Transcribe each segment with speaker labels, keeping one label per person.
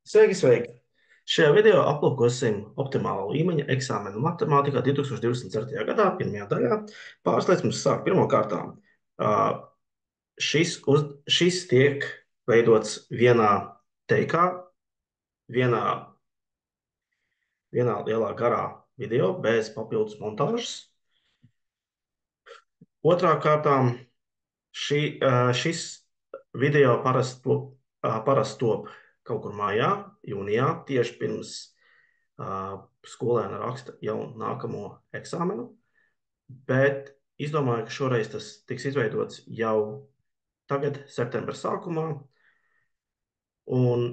Speaker 1: Sveiki, sveiki! Šajā video aplūkosim optimālu līmeņa eksāmenu matemātikā 2024. gadā, pirmajā daļā. Pāris lietas mums sāk. Pirmkārtām, šis tiek veidots vienā teikā, vienā lielā garā video, bez papildus montāžas. Otrām kārtām, šis video parasti top kaut kur mājā, jūnijā, tieši pirms skolēna raksta jau nākamo eksāmenu, bet izdomāju, ka šoreiz tas tiks izveidots jau tagad, septembra sākumā, un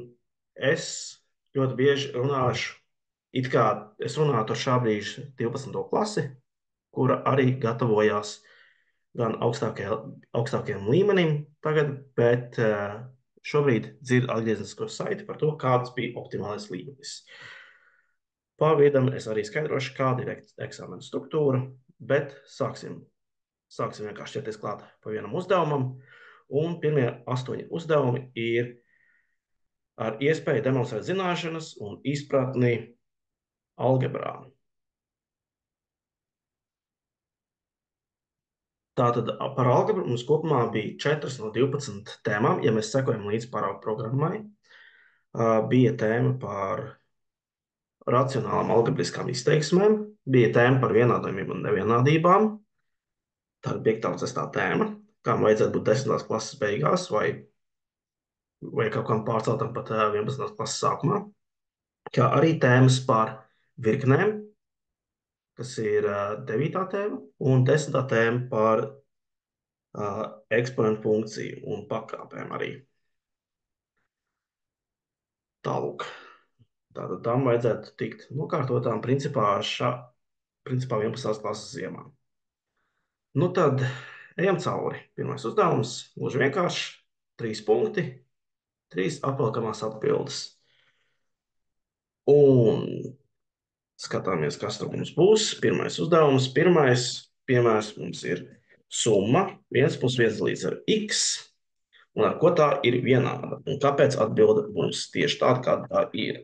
Speaker 1: es ļoti bieži runāšu, it kā es runātu ar šā brīža 12. klasi, kura arī gatavojās gan augstākajam līmenim tagad, bet šobrīd dzird atgrieznisko saiti par to, kāds bija optimālais līmenis. Pa vidam es arī skaidrošu, kāda ir eksāmena struktūra, bet sāksim vienkārši ķerties klāt pa vienam uzdevumam. Un pirmie 8 uzdevumi ir ar iespēju demonstrēt zināšanas un izpratni algebrā. Tātad par algebru mums kopumā bija 4 no 12 tēmām, ja mēs sekojam līdz paraugu programmai. Bija tēma par racionālām algebriskām izteiksmēm, bija tēma par vienādojumiem un nevienādībām. Tā ir 5. un 6. tēma, kām vajadzētu būt 10. klases beigās vai kaut kam pārceltam pat 11. klases sākumā. Kā arī tēmas par virknēm, kas ir 9. tēma, un 10. tēma par eksponentu funkciju un pakāpēm arī. Tālūk. Tātad tam vajadzētu tikt nokārtotām principā 11. klases ziemā. Nu tad ejam cauri. Pirmais uzdevums, gluži vienkārši, 3 punkti, 3 apvelkamās atbildes. Un skatāmies, kas tur mums būs. Pirmais uzdevums, pirmais piemērs mums ir summa 1 plus 1 līdz ar x, un ar ko tā ir vienāda. Un kāpēc atbilde būs tieši tāda, kāda tā ir?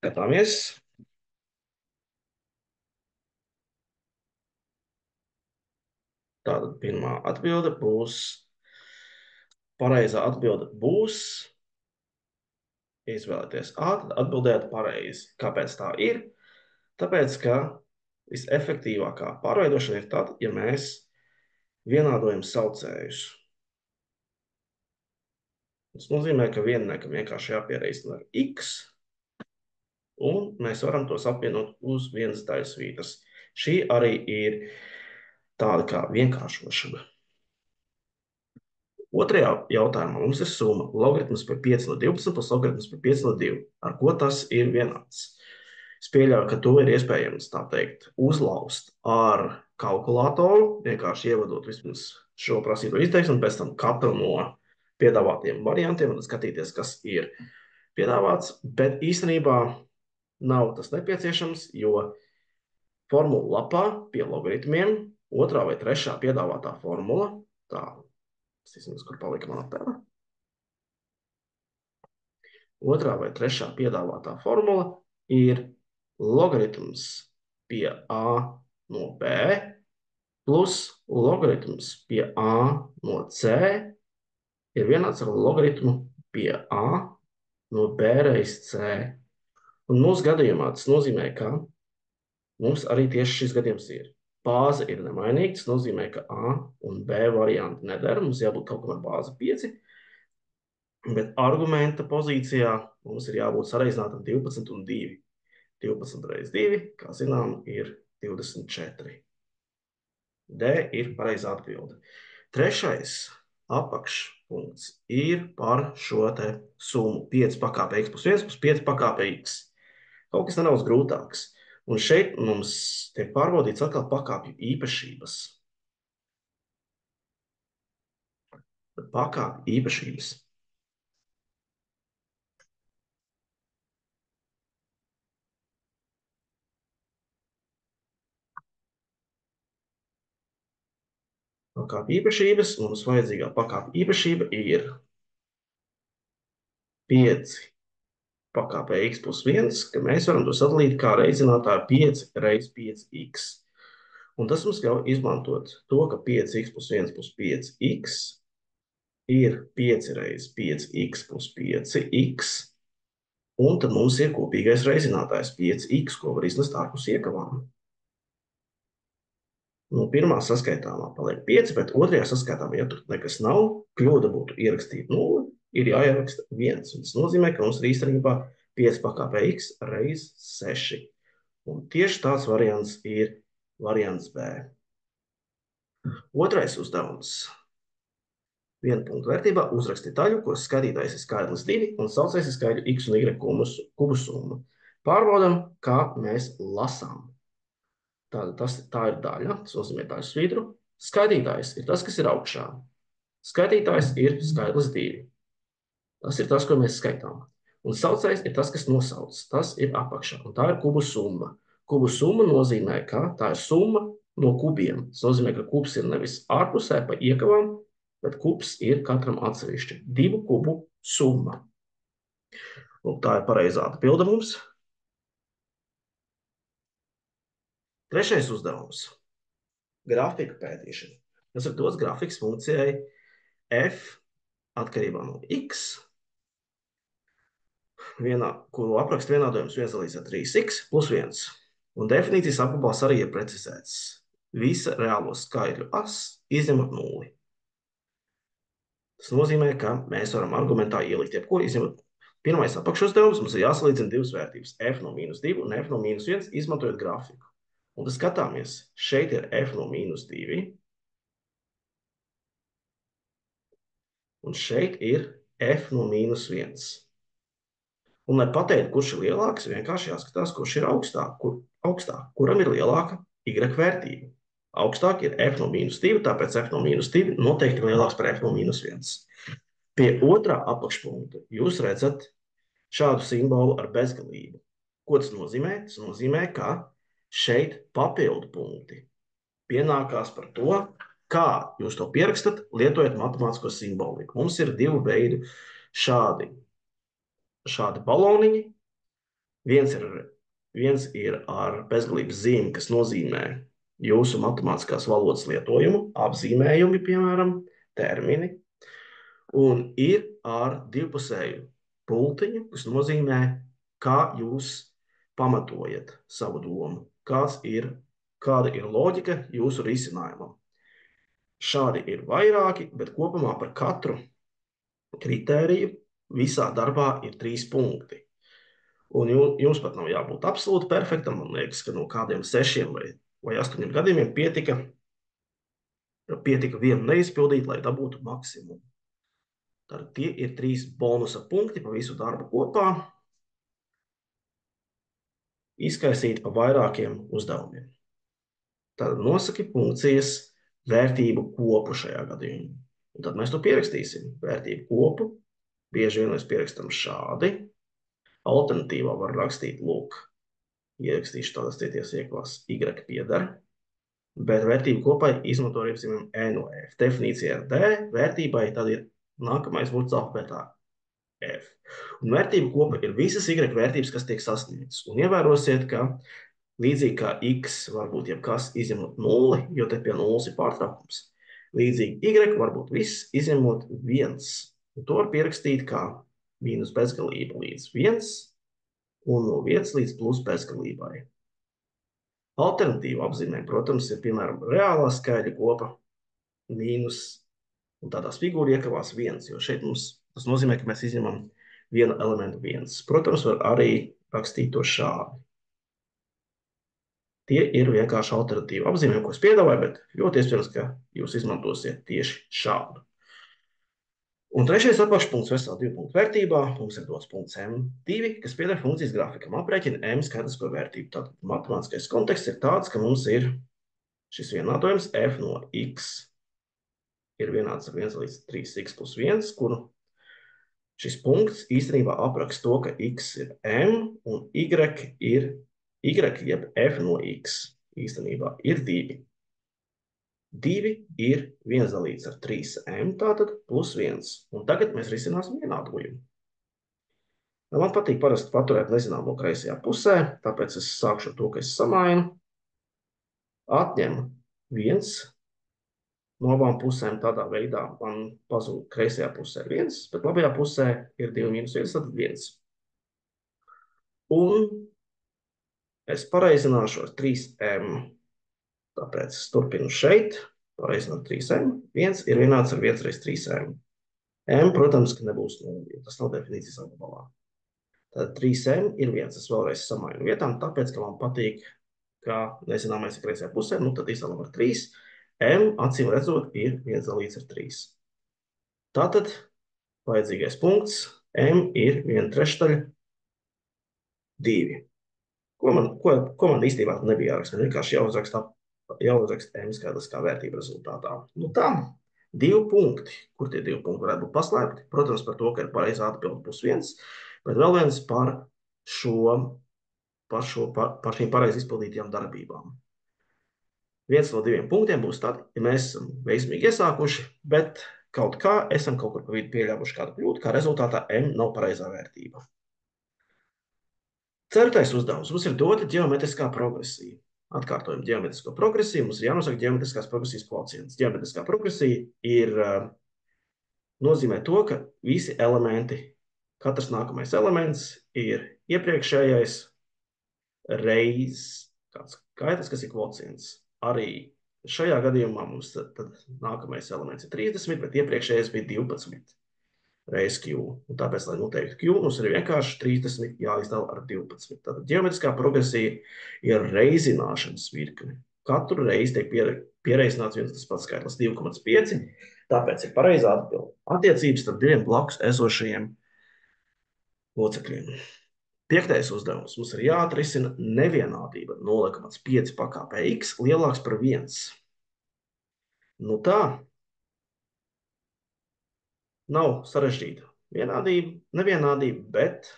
Speaker 1: Skatāmies. Tātad pirmā atbilde būs, pareizā atbilde būs, izvēlēties A, tad atbildēt pareizi. Kāpēc tā ir? Tāpēc, ka visefektīvākā pārveidošana ir tad, ja mēs vienādojam saucējus. Tas nozīmē, ka vienniekam vienkārši jāpiereizina ar x, un mēs varam tos apvienot uz vienas daļas vītas. Šī arī ir tāda kā vienkāršošana. Otrajā jautājumā mums ir summa logaritms par 5 no 12 plus logaritms par 5 no 2. Ar ko tas ir vienāds? Es pieļauju, ka to ir iespējams, tā teikt, uzlaust ar kalkulātoru, vienkārši ievadot vispirms šo prasīto izteiksmi, un pēc tam katru no piedāvātiem variantiem un skatīties, kas ir piedāvāts, bet īstenībā nav tas nepieciešams, jo formulu lapā pie logaritmiem 2. vai 3. piedāvātā formula, tā, kur palika mana pēda, 2. vai 3. piedāvātā formula ir logaritms pie A no B plus logaritms pie A no C ir vienāds ar logaritmu pie A no B reiz C. Un mūsu gadījumā tas nozīmē, ka mums arī tieši šis gadījums ir. Bāze ir nemainīga, tas nozīmē, ka A un B varianti nedara, mums jābūt kaut kam ar bāzi 5, bet argumenta pozīcijā mums ir jābūt sareizinātam 12 un 2. 12 reiz 2, kā zinām, ir 24. D ir pareizā atbilde. Trešais apakšpunkts ir par šo te summu 5 pakāpe x plus 1 plus 5 pakāpe x. Kaut kas nedaudz grūtāks. Un šeit mums tiek pārbaudīts atkal pakāpju īpašības. Pakāpju īpašības. Pakāpju īpašības, mums vajadzīgā pakāpju īpašība ir 5 pakāpē x plus 1, ka mēs varam to sadalīt kā reizinātāju 5 reiz 5x. Un tas mums ļauj izmantot to, ka 5x plus 1 plus 5x ir 5 reiz 5x plus 5x, un tad mums ir kopīgais reizinātājs 5x, ko var iznest ārpus iekavām. No pirmā saskaitāmā paliek 5, bet otrajā saskaitāmā, ja tur nekas nav, kļūda būtu ierakstīt 0, ir jāieraksta 1. Un tas nozīmē, ka mums ir īstenībā 5 pakāpē x reiz 6. Un tieši tāds variants ir variants B. Otrais uzdevums. Viena punktu vērtībā uzraksti daļu, kuras skatītājs ir skaitlis 2 un saucējs ir skaitļu x un y kubu summa. Pārbaudam, kā mēs lasām. Tā ir daļa, tas nozīmē daļu svītru. Skaitītājs ir tas, kas ir augšā. Skaitītājs ir skaitlis 2. Tas ir tas, ko mēs skaitām. Un saucējs ir tas, kas nosauc. Tas ir apakšā. Un tā ir kubu summa. Kubu summa nozīmē, ka tā ir summa no kubiem. Tas nozīmē, ka kubs ir nevis ārpusē pa iekavām, bet kubs ir katram atsevišķi. 2 kubu summa. Un tā ir pareizā atbilde mums. Trešais uzdevums. Grafika pētīšana. Tas ir dots grafiks funkcijai f atkarībā no x, kuru apraksta vienādojums 1 līdz 3x plus 1. Un definīcijas apgabals arī ir precizēts. Visa reālo skaitļu as izņemot 0. Tas nozīmē, ka mēs varam argumentā ielikt jebko izņemot. Pirmais apakšuzdevums mums ir jāsalīdzina divas vērtības, f no -2 un f no -1, izmantojot grafiku. Un tad skatāmies, šeit ir f no -2, un šeit ir f no -1. Un, lai pateiktu, kurš ir lielāks, vienkārši jāskatās, kurš ir augstāk, kuram ir lielāka y vērtība. Augstāk ir f no -2, tāpēc f no -2 noteikti ir lielāks par f no -1. Pie otrā apakšpunkta jūs redzat šādu simbolu ar bezgalību. Ko tas nozīmē? Tas nozīmē, ka šeit papildu punkti pienākās par to, kā jūs to pierakstat, lietojot matemātisko simboliku. Mums ir divi veidi šādi baloniņi. Viens ir ar bezgalības zīmi, kas nozīmē jūsu matemātiskās valodas lietojumu, apzīmējumi, piemēram, termini. Un ir ar divpusēju pultiņu, kas nozīmē, kā jūs pamatojat savu domu, kāda ir loģika jūsu risinājumam. Šādi ir vairāki, bet kopumā par katru kritēriju visā darbā ir 3 punkti. Un jums pat nav jābūt absolūti perfektam. Man liekas, ka no kādiem 6 vai 8 gadījumiem pietika vienu neizpildīt, lai dabūtu maksimumu. Tad tie ir 3 bonusa punkti pa visu darbu kopā, izkaisīti pa vairākiem uzdevumiem. Tad nosaki funkcijas vērtību kopu šajā gadījumā. Un tad mēs to pierakstīsim. Vērtību kopu bieži vien mēs pierakstam šādi. Alternatīvā var rakstīt, lūk, ierakstīšu tādas cieties iekvās y piedara, bet vērtību kopai izmanto arī zīmēm e no f. Definīcija ar d vērtībai tad ir nākamais burts alfabētā f. Un vērtību kopa ir visas y vērtības, kas tiek sasniegtas. Un ievērosiet, ka līdzīgi kā x var būt jebkas izņemot 0, jo te pie 0 ir pārtraukums. Līdzīgi y var būt viss izņemot 1. Un to var pierakstīt kā mīnus bezgalība līdz 1 un no 1 līdz plus bezgalībai. Alternatīva apzīmējuma, protams, ir, piemēram, reālā skaitļa kopa mīnus, un tādās figūra iekavās 1, jo šeit mums tas nozīmē, ka mēs izņemam vienu elementu 1. Protams, var arī rakstīt to šādi. Tie ir vienkārši alternatīva apzīmējumi, ko es piedāvāju, bet ļoti iespējams, ka jūs izmantosiet tieši šādu. Un trešais apakšpunkts veselā 2 punktu vērtībā mums ir dots punkts M2, kas pieder funkcijas grafikam. Aprēķina M skaitlisko vērtību. Tātad matemātiskais konteksts ir tāds, ka mums ir šis vienādojums f no x ir vienāds ar 1 līdz 3x plus 1, kuru šis punkts īstenībā apraksta to, ka x ir M un y jeb f no x īstenībā ir 2. 2 ir 1 dalīts ar 3m, tātad plus 1. Un tagad mēs risināsim vienādojumu. Man patīk parasti paturēt nezināmo kreisajā pusē, tāpēc es sākšu ar to, ka es samainu, atņemu 1 no abām pusēm. Tādā veidā man pazūd kreisajā pusē 1, bet labajā pusē ir 2 mīnus 1, tad 1. Un es pareizināšu ar 3m. Tāpēc es turpinu šeit, pareizinu ar 3m. 1 ir vienāds ar 1 reiz 3m. M, protams, ka nebūs 0, jo tas nav definīcijas apgabalā. Tad 3m ir 1. Es vēlreiz samainu vietām, tāpēc, ka man patīk, ka nezināmais ir kreisajā pusē, nu tad izdalam ar 3. M, acīm redzot, ir 1 dalīts ar 3. Tātad vajadzīgais punkts M ir 1/3 2. Ko man īstenībā nebija jāraksta? Man vienkārši jāuzraksta M skaidrs kā vērtība rezultātā. Nu tā, 2 punkti. Kur tie 2 punkti varētu būt paslēpti? Protams, par to, ka ir pareizā atbilde būs 1, bet vēl viens par šīm pareizi izpildītajām darbībām. Viens no 2 punktiem būs tad, ja mēs esam veiksmīgi iesākuši, bet kaut kā esam kaut kur pa vidu pieļāvuši kādu kļūdu, kā rezultātā M nav pareizā vērtība. 4. uzdevums. Mums ir dota ģeometriskā progresija. Atkārtojam ģeometrisko progresiju. Mums ir jānosaka ģeometriskās progresijas kvocients. Ģeometriskā progresija nozīmē to, ka visi elementi, katrs nākamais elements ir iepriekšējais reiz kāds skaitlis, kas ir kvocients. Arī šajā gadījumā mums tad nākamais elements ir 30, bet iepriekšējais bija 12 reiz Q. Un tāpēc, lai noteiktu Q, mums ir vienkārši 30 jāizdala ar 12. Tātad ģeometriskā progresija ir reizināšanas virkne. Katru reizi tiek piereizināts viens tas pats skaitlis 2,5, tāpēc ir pareizā atbilde. Attiecības starp diviem blakus esošajiem locekļiem. 5. uzdevums. Mums ir jāatrisina nevienādība 0,5 pakāpē x lielāks par 1. Nu tā, nav sarežģīta nevienādība, bet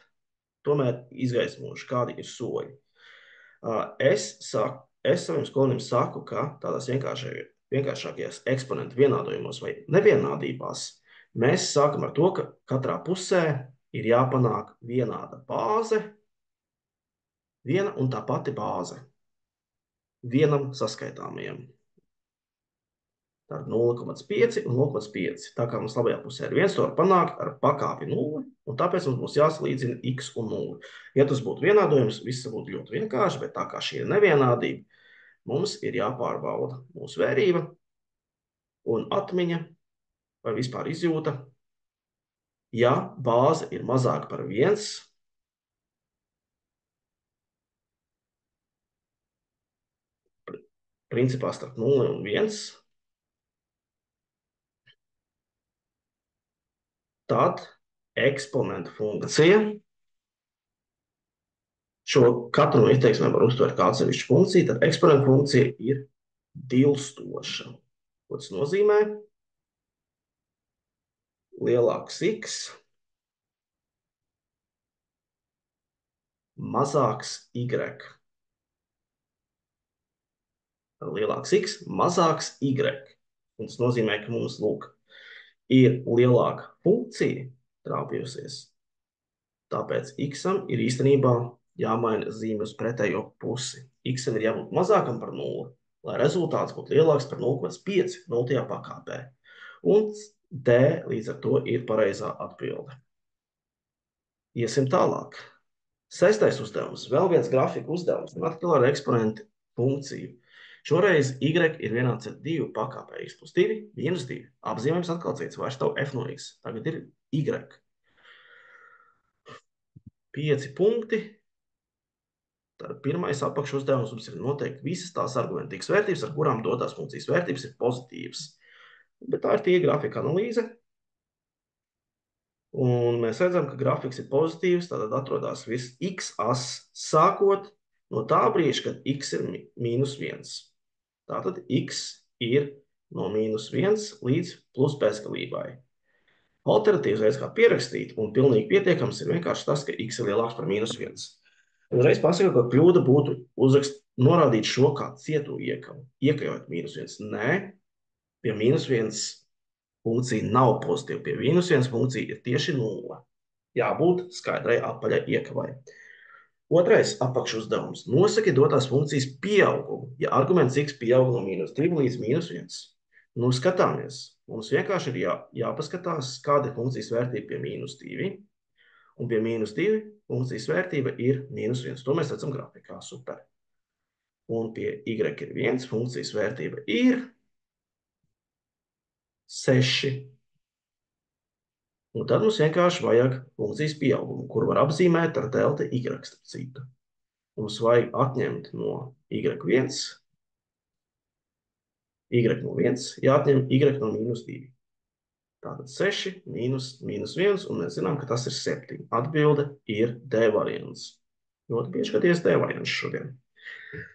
Speaker 1: tomēr izgaismoši, kādi ir soļi. Es saviem skolēniem saku, ka tādās vienkāršākajās eksponentu vienādojumos vai nevienādībās mēs sākam ar to, ka katrā pusē ir jāpanāk vienāda bāze, viena un tā pati bāze vienam saskaitāmajam. Tātad 0,5 un 0,5. Tā kā mums labajā pusē ir 1, to var panākt ar pakāpi 0, un tāpēc mums būs jāsalīdzina x un 0. Ja tas būtu vienādojums, viss būtu ļoti vienkārši, bet tā kā šī ir nevienādība, mums ir jāpārbauda mūsu vērība un atmiņa vai vispār izjūta. Ja bāze ir mazāka par 1, principā starp 0 un 1, tad eksponenta funkcija, šo katru no izteiksmēm var uztvert kā atsevišķu funkciju, tad eksponenta funkcija ir dilstoša. Ko tas nozīmē? Lielāks x, mazāks y. Lielāks x, mazāks y. Un tas nozīmē, ka mums, lūk, ir lielāka funkcija trāpījusies. Tāpēc x-am ir īstenībā jāmaina zīme uz pretējo pusi. X-am ir jābūt mazākam par 0, lai rezultāts būtu lielāks par 0,5 0. pakāpē. Un D līdz ar to ir pareizā atbilde. Iesim tālāk. 6. uzdevums. Vēl viens grafika uzdevums. Atkal ar eksponentu funkciju. Šoreiz y ir vienāds ar 2 pakāpē x plus 2 minus 2. Apzīmējums atkal cits, vairs nav f no x. Tagad ir y. 5 punkti. Tad pirmais apakšu uzdevums mums ir noteikti visas tās argumentu x vērtības, ar kurām dotās funkcijas vērtības ir pozitīvas. Bet tā ir tie grafika analīze. Un mēs redzam, ka grafiks ir pozitīvs, tātad atrodas viss x as sākot no tā brīža, kad x ir mīnus 1. Tātad x ir no mīnus 1 līdz plus bezgalībai. Alternatīvs veids, kā pierakstīt, un pilnīgi pietiekams ir vienkārši tas, ka x ir lielāks par mīnus 1. Uzreiz pasaku, ka kļūda būtu norādīt šo kā cietu iekavu, iekļaujot mīnus 1. Nē, pie mīnus 1 funkcija nav pozitīva. Pie mīnus 1 funkcija ir tieši 0. jābūt skaidrai apaļai iekavai. Otrais apakšuzdevums. Nosaki dotās funkcijas pieaugumu, ja arguments x pieaug no -2 līdz -1. Nu, skatāmies. Mums vienkārši ir jāpaskatās, kāda ir funkcijas vērtība pie -2. Un pie -2 funkcijas vērtība ir -1. To mēs redzam grafikā. Super. Un pie y ir 1 funkcijas vērtība ir 6. Un tad mums vienkārši vajag funkcijas pieaugumu, kur var apzīmēt ar delta y starp citu. Mums vajag atņemt no y1, y no 1, jāatņem y no -2. Tātad 6 mīnus -1, un mēs zinām, ka tas ir 7. Atbilde ir D variants. Ļoti bieži skaties D variants šodien.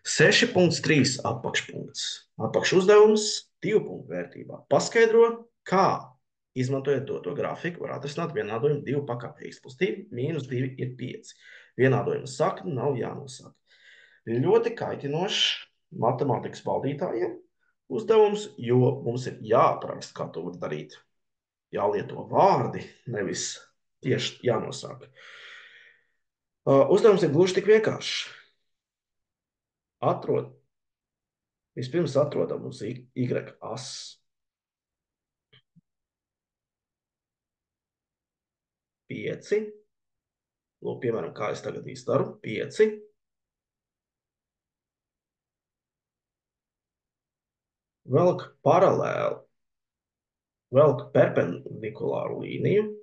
Speaker 1: 6.3 apakšpunkts. Apakšuzdevums 2 punktu vērtībā. Paskaidro, kā izmantojot doto grafiku, var atrisināt vienādojumu 2 pakāpē x plus 2, -2 ir 5. Vienādojuma sakne nav jānosaka. Ļoti kaitinošs matemātikas valdītājiem uzdevums, jo mums ir jāapraksta, kā to var darīt. Jālieto vārdi, nevis tieši jānosaka. Uzdevums ir gluži tik vienkāršs. Vispirms atrodam mums y as 5. Lūk, piemēram, kā es tagad izdaru. 5. Velk paralēli. Velk perpendikulāru līniju.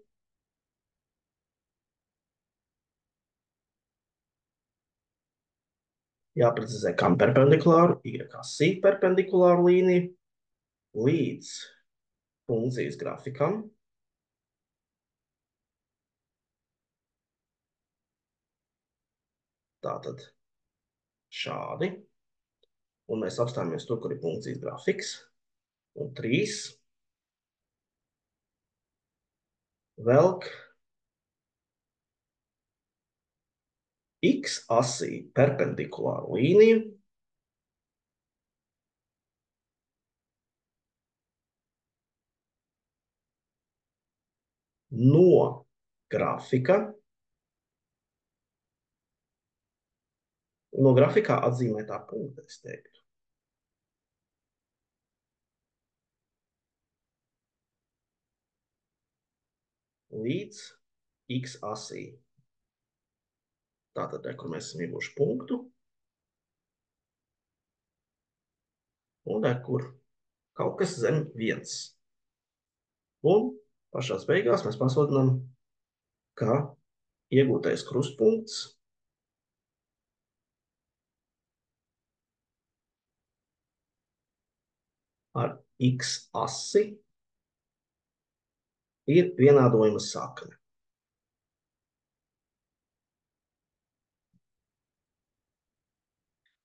Speaker 1: Jāprecizē, kam perpendikulāru, y asī perpendikulāru līniju līdz funkcijas grafikam. Tātad šādi. Un mēs apstājamies tur, kur ir funkcijas grafiks. Un 3. Velk x asī perpendikulāru līniju no grafika. No grafikā atzīmētā punkta, es teiktu. Līdz x asī. Tātad, kur mēs esam ieguvuši punktu. Un kur kaut kas zem 1. Un pašās beigās mēs pasludinām, ka iegūtais krustpunkts ar x asi ir vienādojuma sakne.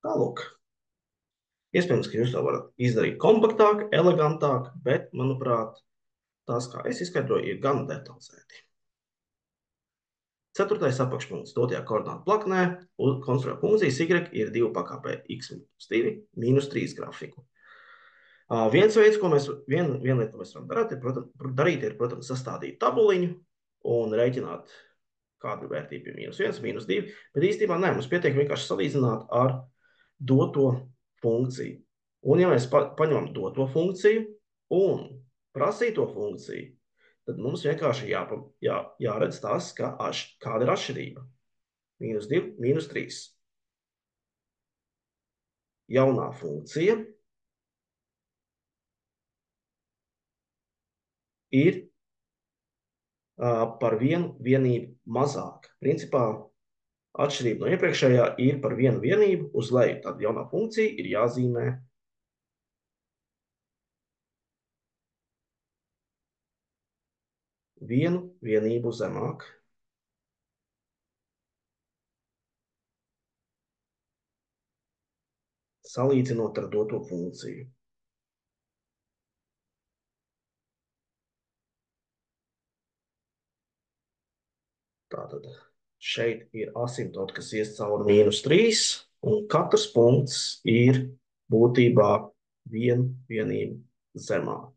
Speaker 1: Tālūk. Iespējams, ka jūs to varat izdarīt kompaktāk, elegantāk, bet, manuprāt, tās, kā es izskaidroju, ir gan detalizēti. 4. apakšpunkts dotajā koordinātu plaknē konstruē funkcijas y ir 2 pakāpē x plus 2, -3 grafiku. Viens veids, viena lieta, ko mēs varam darīt, ir, protams, sastādīt tabuliņu un rēķināt, kādu vērtību ir -1, -2, bet īstenībā nē, mums pietiek vienkārši salīdzināt ar doto funkciju. Un ja mēs paņemam doto funkciju un prasīto funkciju, tad mums vienkārši jāredz tas, kāda ir atšķirība. -2, -3. Jaunā funkcija ir par vienu vienību mazāk. Principā atšķirība no iepriekšējā ir par vienu vienību uz leju. Tad jaunā funkcija ir jāzīmē vienu vienību zemāk. Salīdzinot ar doto funkciju. Tātad šeit ir asimptota, kas ies cauri -3, un katrs punkts ir būtībā vienu vienību zemāk.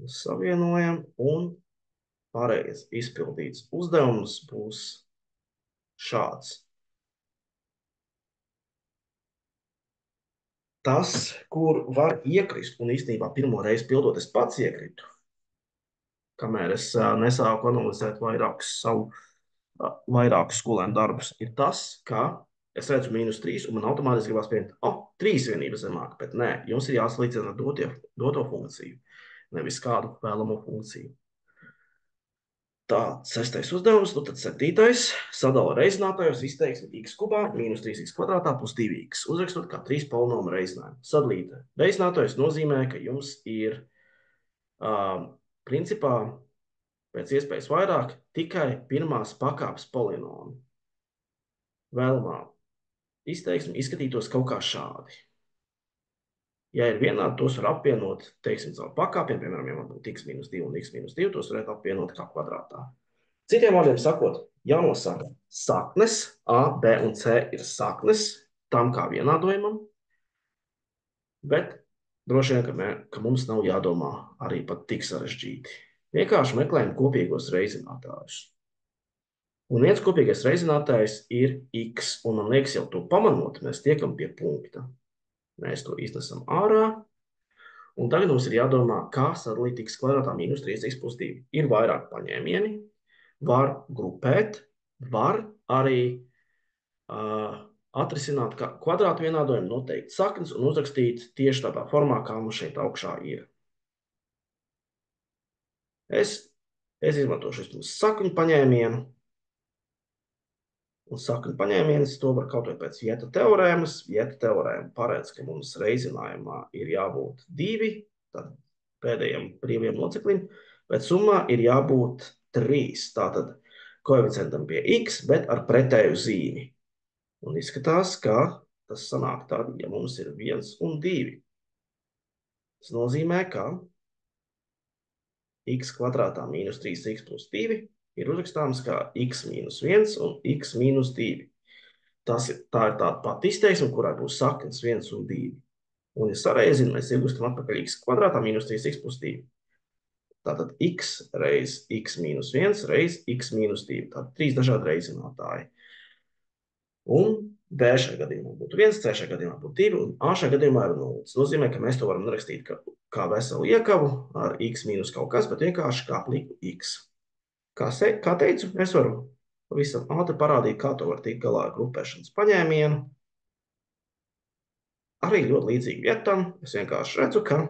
Speaker 1: Savienojam, un pareizi izpildīts uzdevums būs šāds. Tas, kur var iekrist, un īstenībā pirmo reizi pildot, es pats iekritu, kamēr es nesāku analizēt vairākus skolēnu darbus, ir tas, ka es redzu -3, un man automātiski gribas pieņemt, 3 vienības zemāk, bet nē, jums ir jāsalīdzina ar doto funkciju, nevis kādu vēlamo funkciju. Tā, 6. uzdevums, nu tad 7. sadala reizinātājos izteiksmi x kubā -3x kvadrātā plus 2x, uzrakstot kā 3 polinomu reizinājumu. Sadalīta reizinātājos nozīmē, ka jums ir principā pēc iespējas vairāk tikai pirmās pakāpes polinomi. Vēlamā izteiksmi izskatītos kaut kā šādi. Ja ir vienādi, tos var apvienot, teiksim, caur pakāpiem, piemēram, ja man būtu x-2 un x-2, tos varētu apvienot kā kvadrātā. Citiem vārdiem sakot, jānosaka saknes, A, B un C ir saknes tam kā vienādojumam, bet droši vien, ka mums nav jādomā arī pat tik sarežģīti. Vienkārši meklējam kopīgos reizinātājus. Un viens kopīgais reizinātājs ir x, un man liekas, jau to pamanot, mēs tiekam pie punkta. Mēs to iznesam ārā, un tagad mums ir jādomā, kā sadalīt x kvadrātā -3x plus 2. Ir vairāk paņēmieni, var grupēt, var arī atrisināt kvadrātu vienādojumu, noteikt saknes un uzrakstīt tieši tādā formā, kā mums šeit augšā ir. Es izmantošu vispirms sakņu paņēmienu. Un sakņu paņēmiens to var kaut vai pēc Vieta teorēmas. Vieta teorēma paredz, ka mums reizinājumā ir jābūt 2, tad pēdējiem brīviem loceklim, bet summā ir jābūt 3. Tātad koeficientam pie x, bet ar pretēju zīmi. Un izskatās, ka tas sanāk tad, ja mums ir 1 un 2. Tas nozīmē, ka x kvadrātā -3x plus 2 ir uzrakstāms kā x-1 un x-2. Tā ir tāda pati izteiksme, kurai būs saknes 1 un 2. Un, ja sareizina, mēs iegūstam atpakaļ x kvadrātā -3x plus 2. Tātad x reiz x-1 reiz x-2. Tātad 3 dažādi reizinātāji. Un B šajā gadījumā būtu 1, C šajā gadījumā būtu 2, un A šajā gadījumā ir 0. Tas nozīmē, ka mēs to varam rakstīt kā veselu iekavu ar x mīnus kaut kas, bet vienkārši kā pliku x. Kā teicu, es varu pavisam ātri parādīt, kā to var tikt galā ar grupēšanas paņēmienu. Arī ļoti līdzīgi vietam. Es vienkārši redzu, ka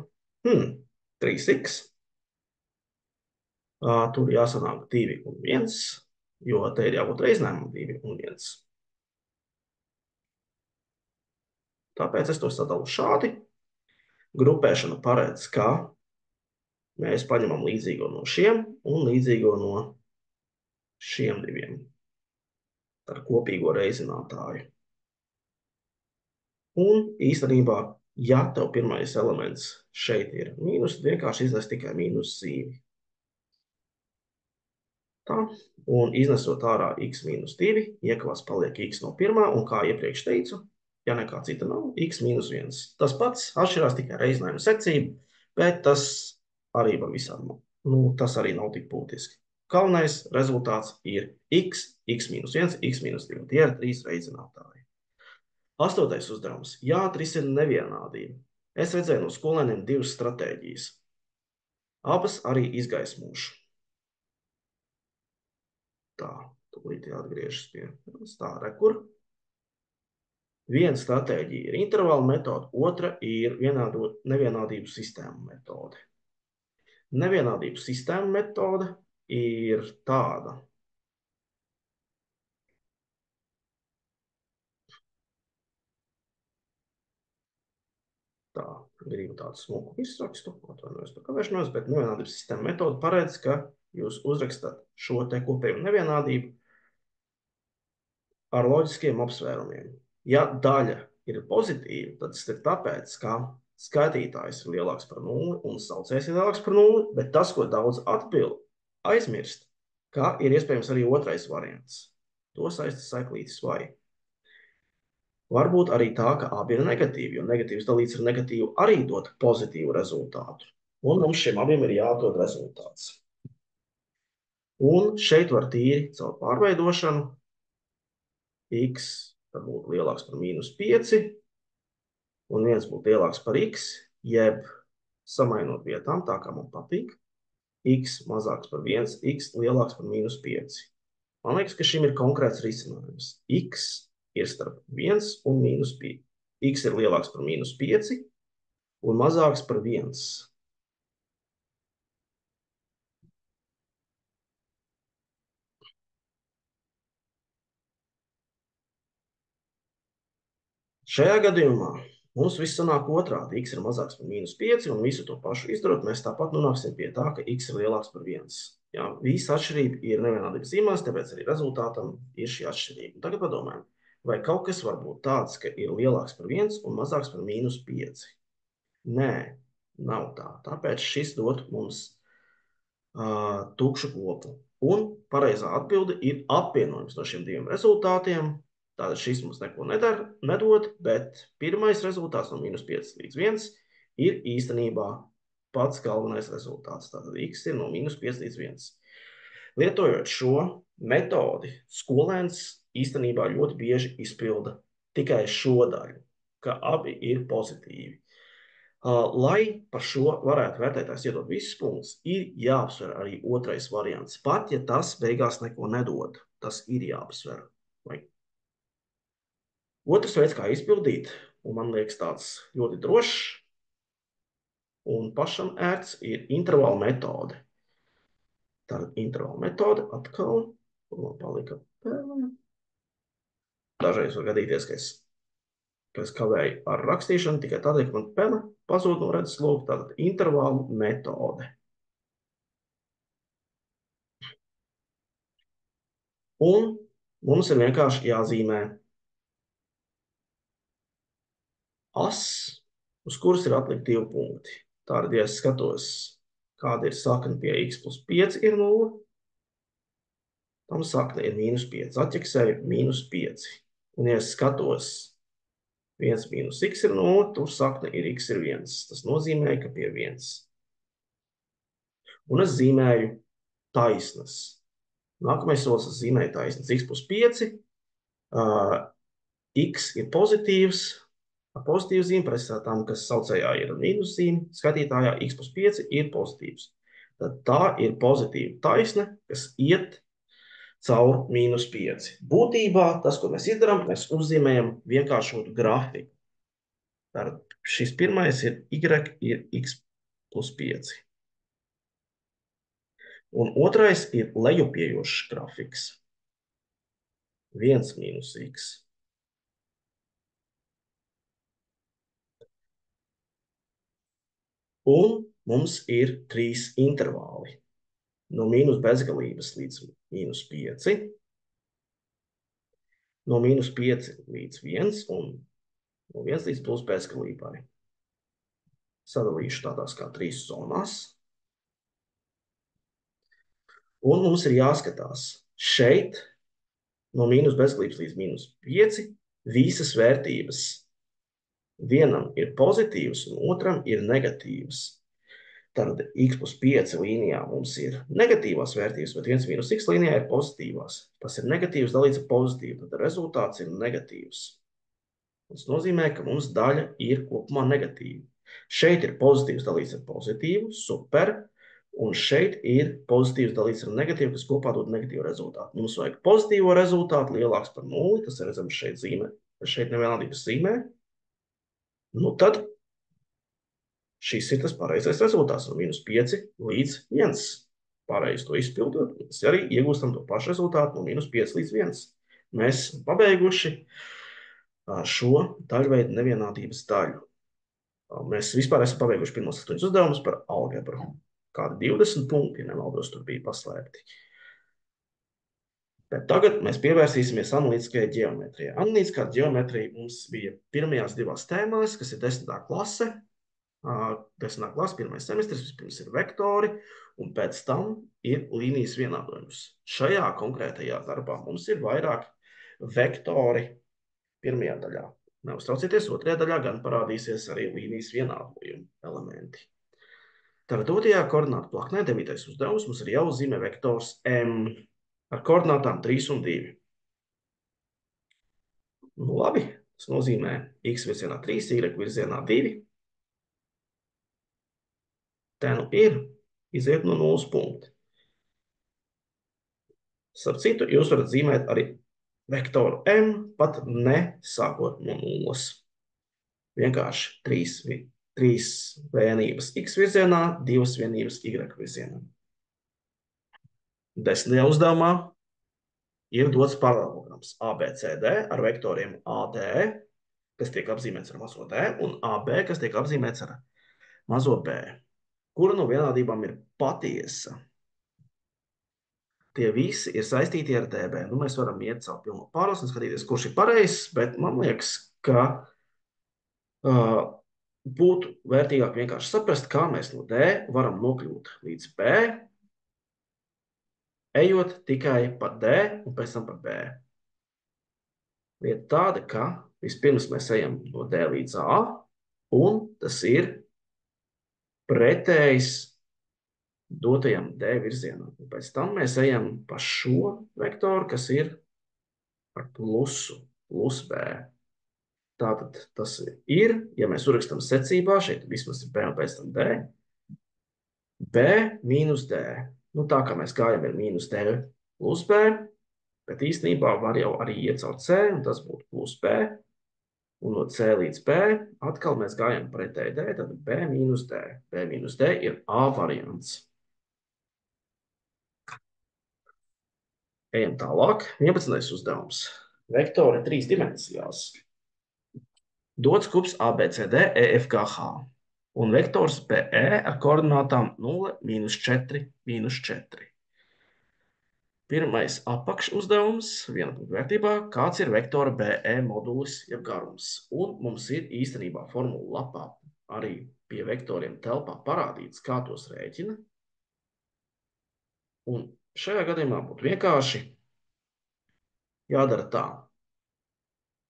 Speaker 1: 3x. Tur jāsanāk 2 un 1, jo te ir jābūt reizinājumam 2 un 1. Tāpēc es to sadalu šādi. Grupēšana paredz, ka mēs paņemam līdzīgo no šiem un līdzīgo no šiem diviem ar kopīgo reizinātāju. Un īstenībā, ja tev pirmais elements šeit ir mīnus, vienkārši iznes tikai mīnus zīmi. Tā, un iznesot ārā x-2, iekavās paliek x no pirmā, un kā iepriekš teicu, ja nekā cita nav, x-1. Tas pats atšķirās tikai reizinājuma secība, bet tas arī var visām, tas arī nav tik būtiski. Galvenais rezultāts ir x, x-1, x-2. Tie ir 3 reizinātāji. 8. uzdevums. Jāatrisina nevienādība. Es redzēju no skolēniem 2 stratēģijas. Abas arī izgaismošu. Tā, tūlīt jāatgriežas pie tā rekur. Viena stratēģija ir intervāla metode, otra ir nevienādību sistēmu metode. Nevienādību sistēmu metode ir tāda. Tā, gribu tādu smuku izrakstu, atvainojos par kavēšanos, bet nevienādības sistēma metode paredz, ka jūs uzrakstat šo te kopēju nevienādību ar loģiskiem apsvērumiem. Ja daļa ir pozitīva, tad tas ir tāpēc, ka skaitītājs ir lielāks par 0 un saucējs ir lielāks par 0, bet tas, ko daudz atbild, aizmirst, ka ir iespējams arī otrais variants. To saista saiklītis vai. Varbūt arī tā, ka abi ir negatīvi, jo negatīvs dalīts ar negatīvu arī dod pozitīvu rezultātu. Un mums šiem abiem ir jāatrod rezultāts. Un šeit var tīri caur pārveidošanu x var būt lielāks par -5, un 1 būtu lielāks par x, jeb samainot vietām, tā kā man patīk, x mazāks par 1, x lielāks par -5. Man liekas, ka šim ir konkrēts risinājums. X ir starp 1 un -5. X ir lielāks par -5 un mazāks par 1. Šajā gadījumā mums viss sanāk otrādi. X ir mazāks par -5 un visu to pašu izdarot, mēs tāpat nonāksim pie tā, ka x ir lielāks par 1. Jā, visa atšķirība ir nevienādības zīmēs, tāpēc arī rezultātam ir šī atšķirība. Un tagad padomājam, vai kaut kas var būt tāds, ka ir lielāks par 1 un mazāks par -5? Nē, nav tā. Tāpēc šis dod mums tukšu kopu. Un pareizā atbilde ir apvienojums no šiem diviem rezultātiem. Tātad šis mums neko nedod, bet pirmais rezultāts no -5 līdz 1 ir īstenībā pats galvenais rezultāts. Tātad x ir no -5 līdz 1. Lietojot šo metodi, skolēns īstenībā ļoti bieži izpilda tikai šo daļu, ka abi ir pozitīvi. Lai par šo varētu vērtētājs iedot visus punktus, ir jāapsver arī otrais variants. Pat, ja tas beigās neko nedod, tas ir jāapsver. Otrs veids, kā izpildīt, un man liekas tāds ļoti drošs un pašam ērts, ir intervāla metode. Tātad intervāla metode atkal, kur man palika pēlē. Dažreiz var gadīties, ka es kavēju ar rakstīšanu tikai tādēļ, ka man pele pazūd no redzes loka. Tātad intervālu metode. Un mums ir vienkārši jāzīmē as, uz kuras ir atlikti 2 punkti. Tātad, ja es skatos, kāda ir sakne pie x plus 5 ir 0, tam sakne ir -5. Atķeksēju -5. Un ja es skatos 1 mīnus x ir 0, tur sakne ir x ir 1. Tas nozīmē, ka pie 1. Un es zīmēju taisnas. Nākamais solis es zīmēju taisnas. X plus 5. X ir pozitīvs. Ar pozitīvu zīmi pretstatā tam, kas saucējā ir mīnus zīme, skatītājā x plus 5 ir pozitīvs. Tad tā ir pozitīva taisne, kas iet caur -5. Būtībā tas, ko mēs izdarām, mēs uzzīmējam vienkāršotu grafiku. Tātad šis pirmais ir y ir x plus 5. Un otrais ir lejupiejošs grafiks. 1 mīnus x. Un mums ir 3 intervāli. No mīnus bezgalības līdz -5, no -5 līdz 1 un no 1 līdz plus bezgalībai. Sadalīšu tādās kā 3 zonās. Un mums ir jāskatās šeit no mīnus bezgalības līdz -5 visas vērtības. Vienam ir pozitīvs un otram ir negatīvs. Tad x plus 5 līnijā mums ir negatīvās vērtības, bet 1 mīnus x līnijā ir pozitīvās. Tas ir negatīvs dalīts ar pozitīvu, tad rezultāts ir negatīvs. Tas nozīmē, ka mums daļa ir kopumā negatīva. Šeit ir pozitīvs dalīts ar pozitīvu, super, un šeit ir pozitīvs dalīts ar negatīvu, kas kopā dod negatīvu rezultātu. Mums vajag pozitīvo rezultātu lielāks par 0, tas ir redzams šeit zīmē, šeit nevienādības zīmē. Nu tad šis ir tas pareizais rezultāts no -5 līdz 1. Pareizi to izpildot, mēs arī iegūstam to pašu rezultātu no -5 līdz 1. Mēs esam pabeiguši šo daļveidu nevienādības daļu. Mēs vispār esam pabeiguši pirmos 8 uzdevumus par algebru. Kādi 20 punkti, nemaldos, tur bija paslēpti. Bet tagad mēs pievērsīsimies analītiskajai ģeometrijai. Analītiskā ģeometrija mums bija pirmajās 2 tēmās, kas ir 10. klase. 10. klase, 1. semestris, vispirms ir vektori, un pēc tam ir līnijas vienādojums. Šajā konkrētajā darbā mums ir vairāk vektori pirmajā daļā. Neuztraucieties, otrajā daļā gan parādīsies arī līnijas vienādojuma elementi. Tātad dotajā koordinātu plaknē 9. uzdevums mums ir jāuzzīmē vektors M ar koordinātām 3 un 2. Nu, labi, tas nozīmē x virzienā 3, y virzienā 2. Tā nu ir, iziet no 0 punkta. Starp citu, jūs varat zīmēt arī vektoru M, pat ne sākot no 0. Vienkārši 3 vienības x virzienā, 2 vienības y virzienā. 10. uzdevumā ir dots paralēlograms ABCD ar vektoriem AD, kas tiek apzīmēts ar mazo d, un AB, kas tiek apzīmēts ar mazo b. Kura no vienādībām ir patiesa? Tie visi ir saistīti ar DB. Nu, mēs varam iet caur pilno pāros un skatīties, kurš ir pareizs, bet man liekas, ka būtu vērtīgāk vienkārši saprast, kā mēs no D varam nokļūt līdz B, ejot tikai pa D un pēc tam pa B. Lieta tāda, ka vispirms mēs ejam no D līdz A, un tas ir pretējs dotajam D virzienam. Un pēc tam mēs ejam pa šo vektoru, kas ir ar plusu, plus B. Tātad tas ir, ja mēs urakstam secībā, šeit vismaz ir B un pēc tam D, B mīnus D. Nu, tā kā mēs gājam ir mīnus D plus B, bet īstenībā var jau arī iet caur C, un tas būtu plus B, un no C līdz B atkal mēs gājam pretēji D, tad B mīnus D. B mīnus D ir A variants. Ejam tālāk. 11. uzdevums. Vektori 3 dimensijās. Dots kubs ABCD, EFGH un vektors BE ar koordinātām 0, -4, -4. Pirmais apakš uzdevums, viena punktu vērtībā, kāds ir vektora BE modulis, jeb garums. Un mums ir īstenībā formula lapā arī pie vektoriem telpā parādīts, kā tos rēķina. Un šajā gadījumā būtu vienkārši jādara tā.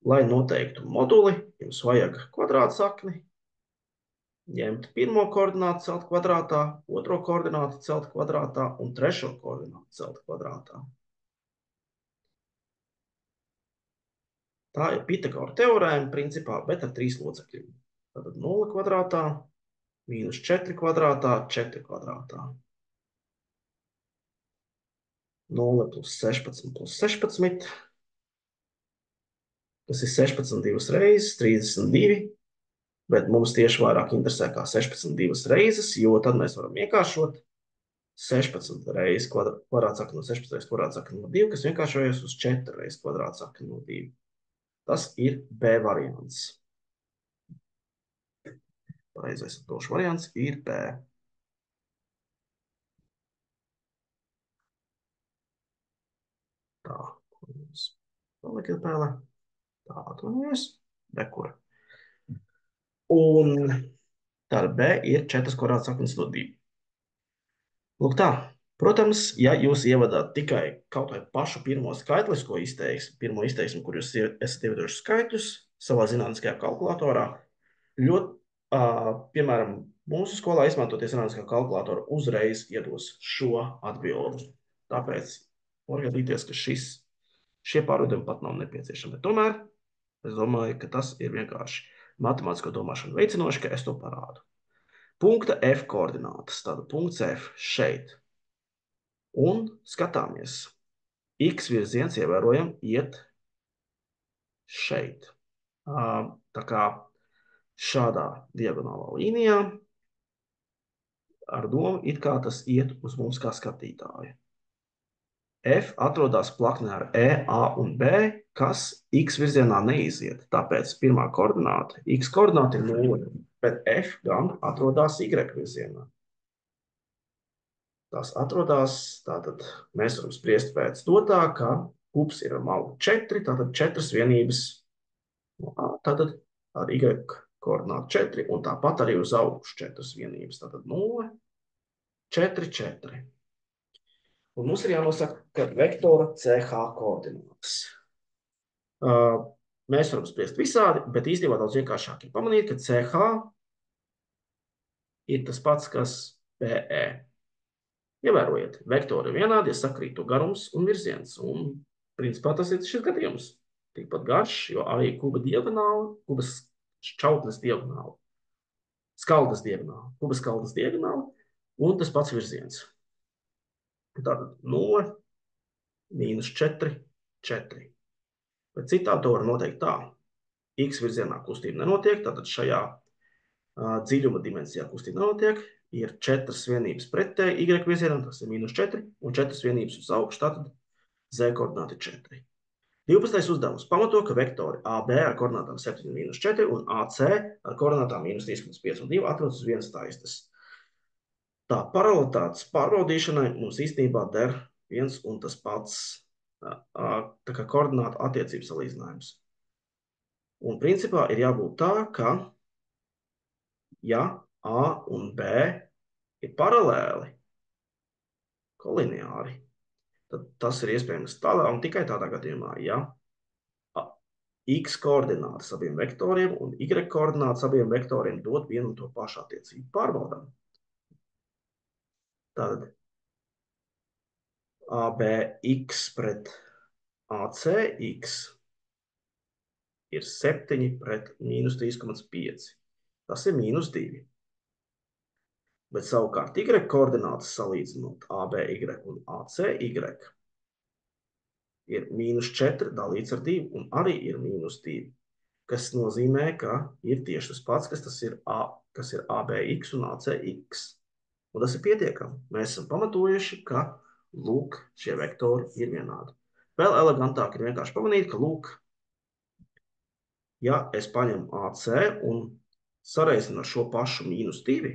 Speaker 1: Lai noteiktu moduli, jums vajag kvadrātsakni, ņemt pirmo koordinātu celt kvadrātā, otro koordinātu celt kvadrātā un trešo koordinātu celt kvadrātā. Tā ir Pitagora teorēma principā, bet ar 3 locekļiem. Tātad 0 kvadrātā, -4 kvadrātā, 4 kvadrātā. 0 plus 16 plus 16, kas ir 16 divas reizes, 32, bet mums tieši vairāk interesē kā 16 divas reizes, jo tad mēs varam vienkāršot 16 reizes kvadrātsakni no 16 reizes kvadrātsakni no 2, kas vienkāršojas uz 4 reizes kvadrātsakni no 2. Tas ir B variants. Pareizais atbilstošs variants ir B. Tā, kur mums palika pēle? Tā, atvainojies. Dekura. Un tāda B ir 4 kvadrātsaknes no 2. Lūk tā. Protams, ja jūs ievadat tikai kaut vai pašu pirmo skaitlisko izteiksmi, pirmo izteiksmi, kur jūs esat ievadojuši skaitļus savā zinātniskajā kalkulatorā, piemēram, mūsu skolā izmantoties zinātniskā kalkulatora uzreiz iedos šo atbildi. Tāpēc var gadīties, ka šie pārvedumi pat nav nepieciešami. Bet tomēr es domāju, ka tas ir vienkārši matemātisko domāšanu veicinoši, ka es to parādu. Punkta F koordinātas, tāda punkts F šeit. Un skatāmies. X virziens ievērojam iet šeit. Tā kā šādā diagonālā līnijā ar domu, it kā tas iet uz mums kā skatītāju. F atrodas plaknē ar E, A un B, kas X virzienā neiziet. Tāpēc pirmā koordināta, X koordināta ir 0, bet F gan atrodas Y virzienā. Tās atrodas, tātad mēs varam spriest pēc dotā, ka kubs ir ar malu 4, tātad 4 vienības, tātad ar Y koordinātu 4, un tāpat arī uz augšu 4 vienības, tātad 0, 4, 4. Un mums ir jānosaka, ka vektora CH koordinātas. Mēs varam spriest visādi, bet īstenībā daudz vienkāršāk ir pamanīt, ka CH ir tas pats, kas BE. Ievērojiet, vektori ir vienādi, ja sakrīt to garums un virziens. Un, principā, tas ir šis gadījums. Tikpat garš, jo arī kuba diagonāla, kubas šķautnes diagonāla, skaldas diagonāla, kubas skaldas diagonāla un tas pats virziens. Tātad 0, mīnus 4, 4. Bet citādi to var noteikt tā. X virzienā kustība nenotiek, tātad šajā dziļuma dimensijā kustība nenotiek. Ir 4 vienības pretēji Y virzienam, tas ir mīnus 4, un 4 vienības uz augšu, tātad Z koordināti 4. 12. uzdevums pamato, ka vektori AB ar koordinātām 7, mīnus 4 un AC ar koordinātām mīnus 3,5 un 2 atrodas uz vienas taisnes. Tā paralelitātes pārbaudīšanai mums īstenībā der viens un tas pats tā kā koordinātu attiecības salīdzinājums. Un principā ir jābūt tā, ka ja A un B ir paralēli, kolineāri, tad tas ir iespējams tādā un tikai tādā gadījumā, ja X koordinātas abiem vektoriem un Y koordinātas abiem vektoriem dod vienu un to pašu attiecību. Pārbaudām. Tātad ABX pret ACX ir 7 pret mīnus 3,5. Tas ir mīnus 2. Bet savukārt Y koordinātas salīdzinot ABY un ACY ir mīnus 4 dalīts ar 2 un arī ir mīnus 2. Kas nozīmē, ka ir tieši tas pats, kas ir ABX un ACX. Un tas ir pietiekami. Mēs esam pamatojuši, ka, lūk, šie vektori ir vienādi. Vēl elegantāk ir vienkārši pamanīt, ka, lūk, ja es paņemu AC un sareizinu ar šo pašu mīnus 2,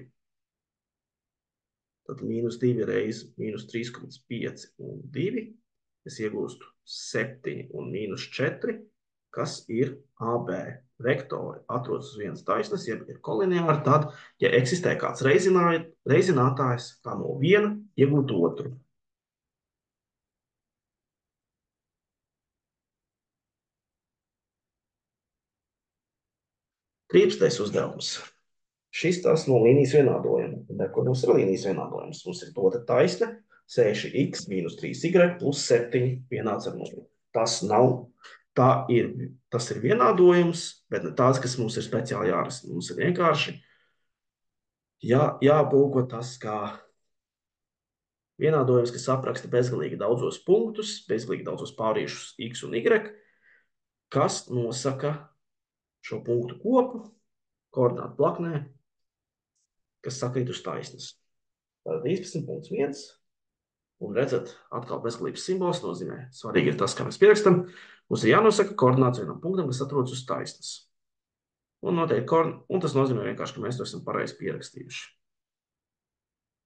Speaker 1: tad mīnus 2 reiz mīnus 3,5 un 2, es iegūstu 7 un mīnus 4, kas ir AB vektori atrodas uz vienas taisnes, ja ir kolineāri, tad, ja eksistē kāds reizinātājs, tā no viena iegūt otru. Trīstais uzdevums. Šis tas no līnijas vienādojuma. Kur mums ir līnijas vienādojums? Mums ir dota taisne 6x mīnus 3y plus 7 vienāds ar 0. Tas ir vienādojums, bet ne tāds, kas mums ir speciāli jārisina. Mums ir vienkārši jāaplūko tas kā vienādojums, kas apraksta bezgalīgi daudzos punktus, bezgalīgi daudzos pārīšus x un y, kas nosaka šo punktu kopu koordinātu plaknē, kas sakrīt uz taisnes. Tātad 13.1. Un redzat, atkal bezgalības simbols nozīmē. Svarīgi ir tas, kā mēs pierakstam. Mums ir jānosaka koordināts vienam punktam, kas atrodas uz taisnes. Un tas nozīmē vienkārši, ka mēs to esam pareizi pierakstījuši.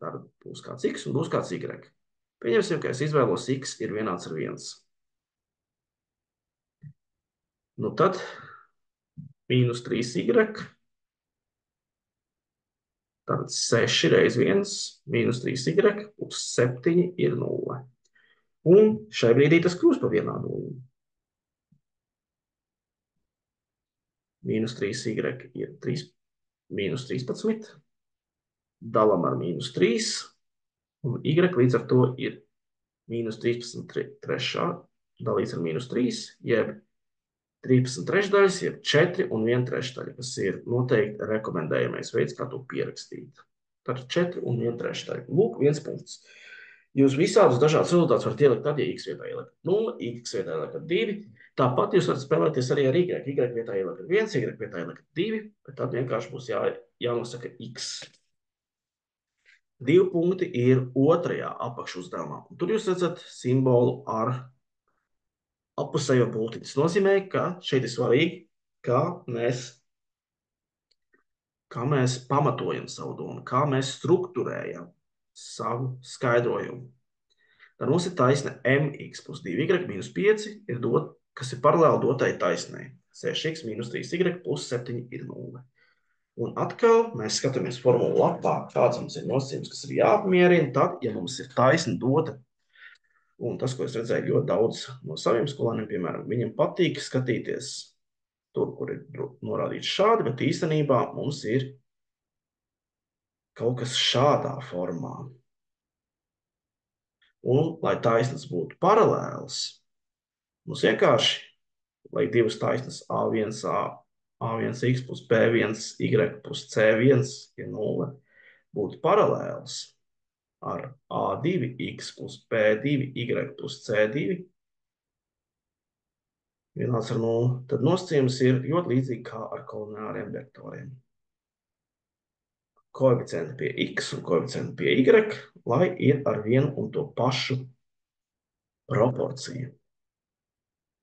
Speaker 1: Tātad būs kāds x un būs kāds y. Pieņemsim, ka es izvēlos x ir vienāds ar 1. Nu tad mīnus 3y. Tātad 6 reiz 1 mīnus 3y plus 7 ir 0. Un šai brīdī tas kļūst par vienādojumu. Mīnus 3y ir mīnus 13. Dalam ar mīnus 3. Un y līdz ar to ir mīnus 13 trešā dalīts ar mīnus 3, jeb 13 trešdaļas, jeb 4 un 1 trešdaļa, kas ir noteikti rekomendējamais veids, kā to pierakstīt. Tātad 4 un 1 trešdaļa. Lūk, viens punkts. Jūs visādus dažādus rezultātus varat ielikt tad, ja x vietā ielikat 0, x vietā ielikat 2. Tāpat jūs varat spēlēties arī ar y. Y vietā ielikat 1, y vietā ielikat 2, bet tad vienkārši būs jānosaka x. 2 punkti ir otrajā apakšuzdevumā. Tur jūs redzat simbolu ar apusējo pulti. Tas nozīmē, ka šeit ir svarīgi, kā mēs pamatojam savu domu, kā mēs strukturējam savu skaidrojumu. Tad mums ir taisne mx plus 2y minus 5, kas ir paralēli dotai taisnei. 6x minus 3y plus 7 ir 0. Un atkal mēs skatāmies formulu lapā, kāds mums ir nosacījums, kas ir jāapmierina, tad, ja mums ir taisne dota. Un tas, ko es redzēju ļoti daudz no saviem skolēniem, piemēram, viņam patīk skatīties tur, kur ir norādīts šādi, bet īstenībā mums ir kaut kas šādā formā. Un, lai taisnes būtu paralēls, mums vienkārši, lai divas taisnes A1A, A1X plus B1Y plus C1 ir 0, būtu paralēls ar A2X plus B2Y plus C2 vienāds ar 0, tad nosacījums ir ļoti līdzīgi kā ar kolināriem vektoriem. Koeficienti pie x un koeficienti pie y, lai ir ar vienu un to pašu proporciju.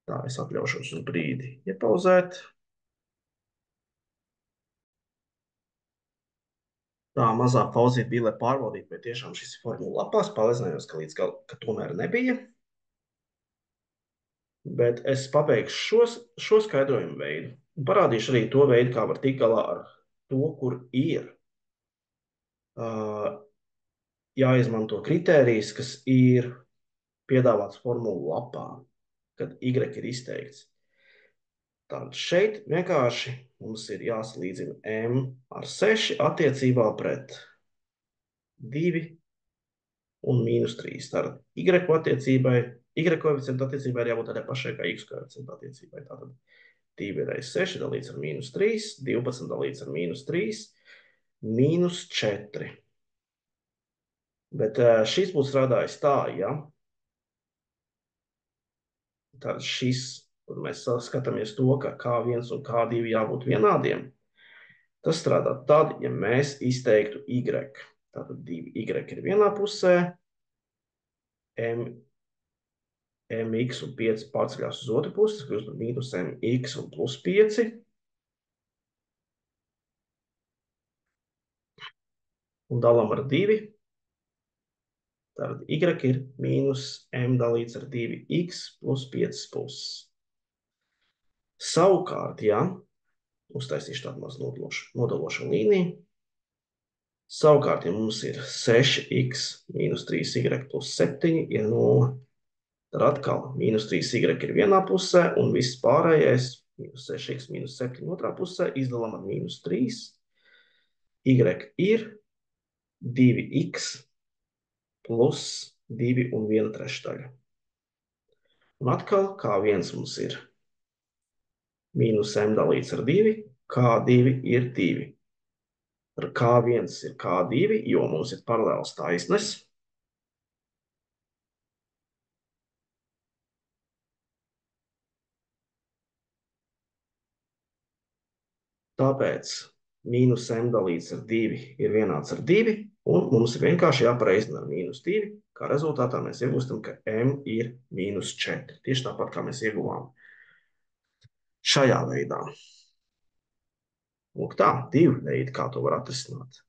Speaker 1: Tā, es atļaušos uz brīdi iepauzēt. Tā mazā pauzīte bija, lai pārbaudītu, vai tiešām šis ir formula lapās. Pārliecinājos, ka līdz galam, ka tomēr nebija. Bet es pabeigšu šo skaidrojumu veidu. Un parādīšu arī to veidu, kā var tikt galā ar to, kur ir jāizmanto kritērijs, kas ir piedāvāts formulu lapā, kad y ir izteikts. Tātad šeit vienkārši mums ir jāsalīdzina m ar 6 attiecībā pret 2 un mīnus 3. Tātad y koeficientu attiecībai ir jābūt tādai pašai kā x koeficientu attiecībai. Tātad 2 reiz 6 dalīts ar mīnus 3, 12 dalīts ar mīnus 3, mīnus 4. Bet šis būtu strādājis tā, ja? Tātad šis, kur mēs skatāmies to, ka K1 un K2 jābūt vienādiem, tas strādā tad, ja mēs izteiktu y. Tātad 2y ir vienā pusē, mx un 5 pārceļās uz otru pusi, tas kļūst par mīnus mx un plus 5. Un dalam ar 2. Tātad y ir mīnus m dalīts ar 2x plus 5 puses. Savukārt, ja uztaisīšu tādu maz nodalošu līniju, savukārt, ja mums ir 6x mīnus 3y plus 7 ir 0, tad atkal mīnus 3y ir vienā pusē, un viss pārējais, mīnus 6x mīnus 7 otrā pusē, izdalam ar mīnus 3. Y ir 2x plus 2 un 1/3. Un atkal K1 mums ir mīnus m dalīts ar 2, K2 ir 2. Ar K1 ir K2, jo mums ir paralēls taisnes. Tāpēc mīnus m dalīts ar 2 ir vienāds ar 2, un mums ir vienkārši jāpareizina ar mīnus 2, kā rezultātā mēs iegūstam, ka m ir mīnus 4. Tieši tāpat, kā mēs ieguvām šajā veidā. Lūk tā, divi veidi, kā to var atrisināt.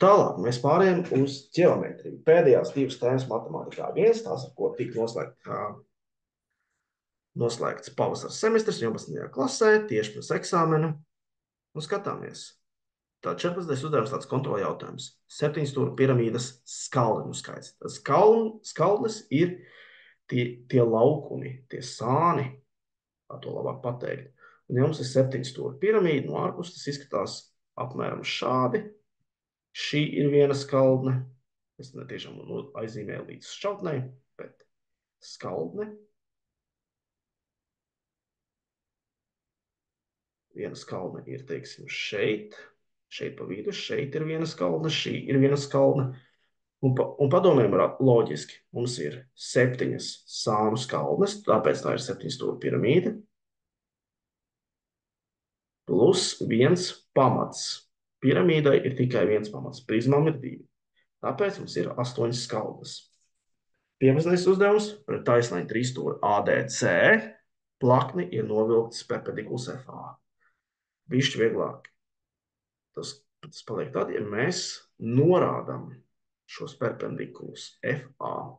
Speaker 1: Tālāk mēs pārējām uz ģeometriju. Pēdējās divas tēmas matemātikā. Viens tās, ar ko tika noslēgts pavasaras semestris 11. klasē, tieši pirms eksāmena. Un skatāmies. Tā 14. uzdevums tāds kontrola jautājums. 7 stūra piramīdas skaldņu skaits. Tas skaldnes ir tie laukumi, tie sāni, kā to labāk pateikt. Un ja mums ir 7 stūra piramīda, no ārpus tas izskatās apmēram šādi. Šī ir viena skaldne. Es netiešām aizīmēju līdz šķautnei, bet skaldne. Viena skaldne ir, teiksim, šeit pa vidu, šeit ir viena skaldne, šī ir viena skaldne. Un padomājam loģiski. Mums ir 7 sānu skaldnes, tāpēc tā ir 7 stūra piramīda. Plus viens pamats. Piramīdai ir tikai viens pamats, prizmām ir 2. Tāpēc mums ir 8 skaldnes. 15. uzdevums pret taisnai 3 stūra ADC plakni ir novilktas perpendikulas FA. Bišķi vieglāk. Tas paliek tad, ja mēs norādām šos perpendikulus FA.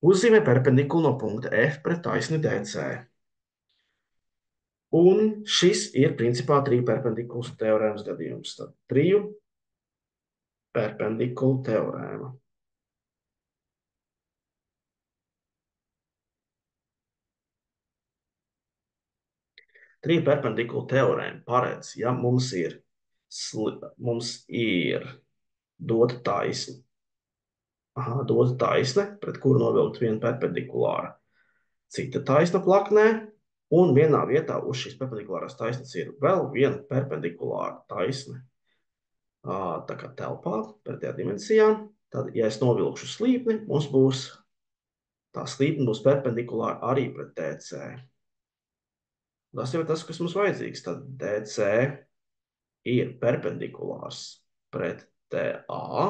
Speaker 1: Uzzīmē perpendikulu no punkta F pret taisni DC. Un šis ir principā 3 perpendikulu teorēmas gadījums. Tad 3 perpendikulu teorēma. Triju perpendikulu teorēma paredz, ja mums ir mums ir dota taisne. Dota taisne, pret kuru novilkt viena perpendikulāra. Cita taisna plaknē, un vienā vietā uz šīs perpendikulārās taisnes ir vēl viena perpendikulāra taisne. Tā kā telpā, pretējā dimensijā, tad, ja es novilkšu slīpni, tā slīpne būs perpendikulāra arī pret DC. Tas jau ir tas, kas mums vajadzīgs. Tad DC ir perpendikulārs pret TA,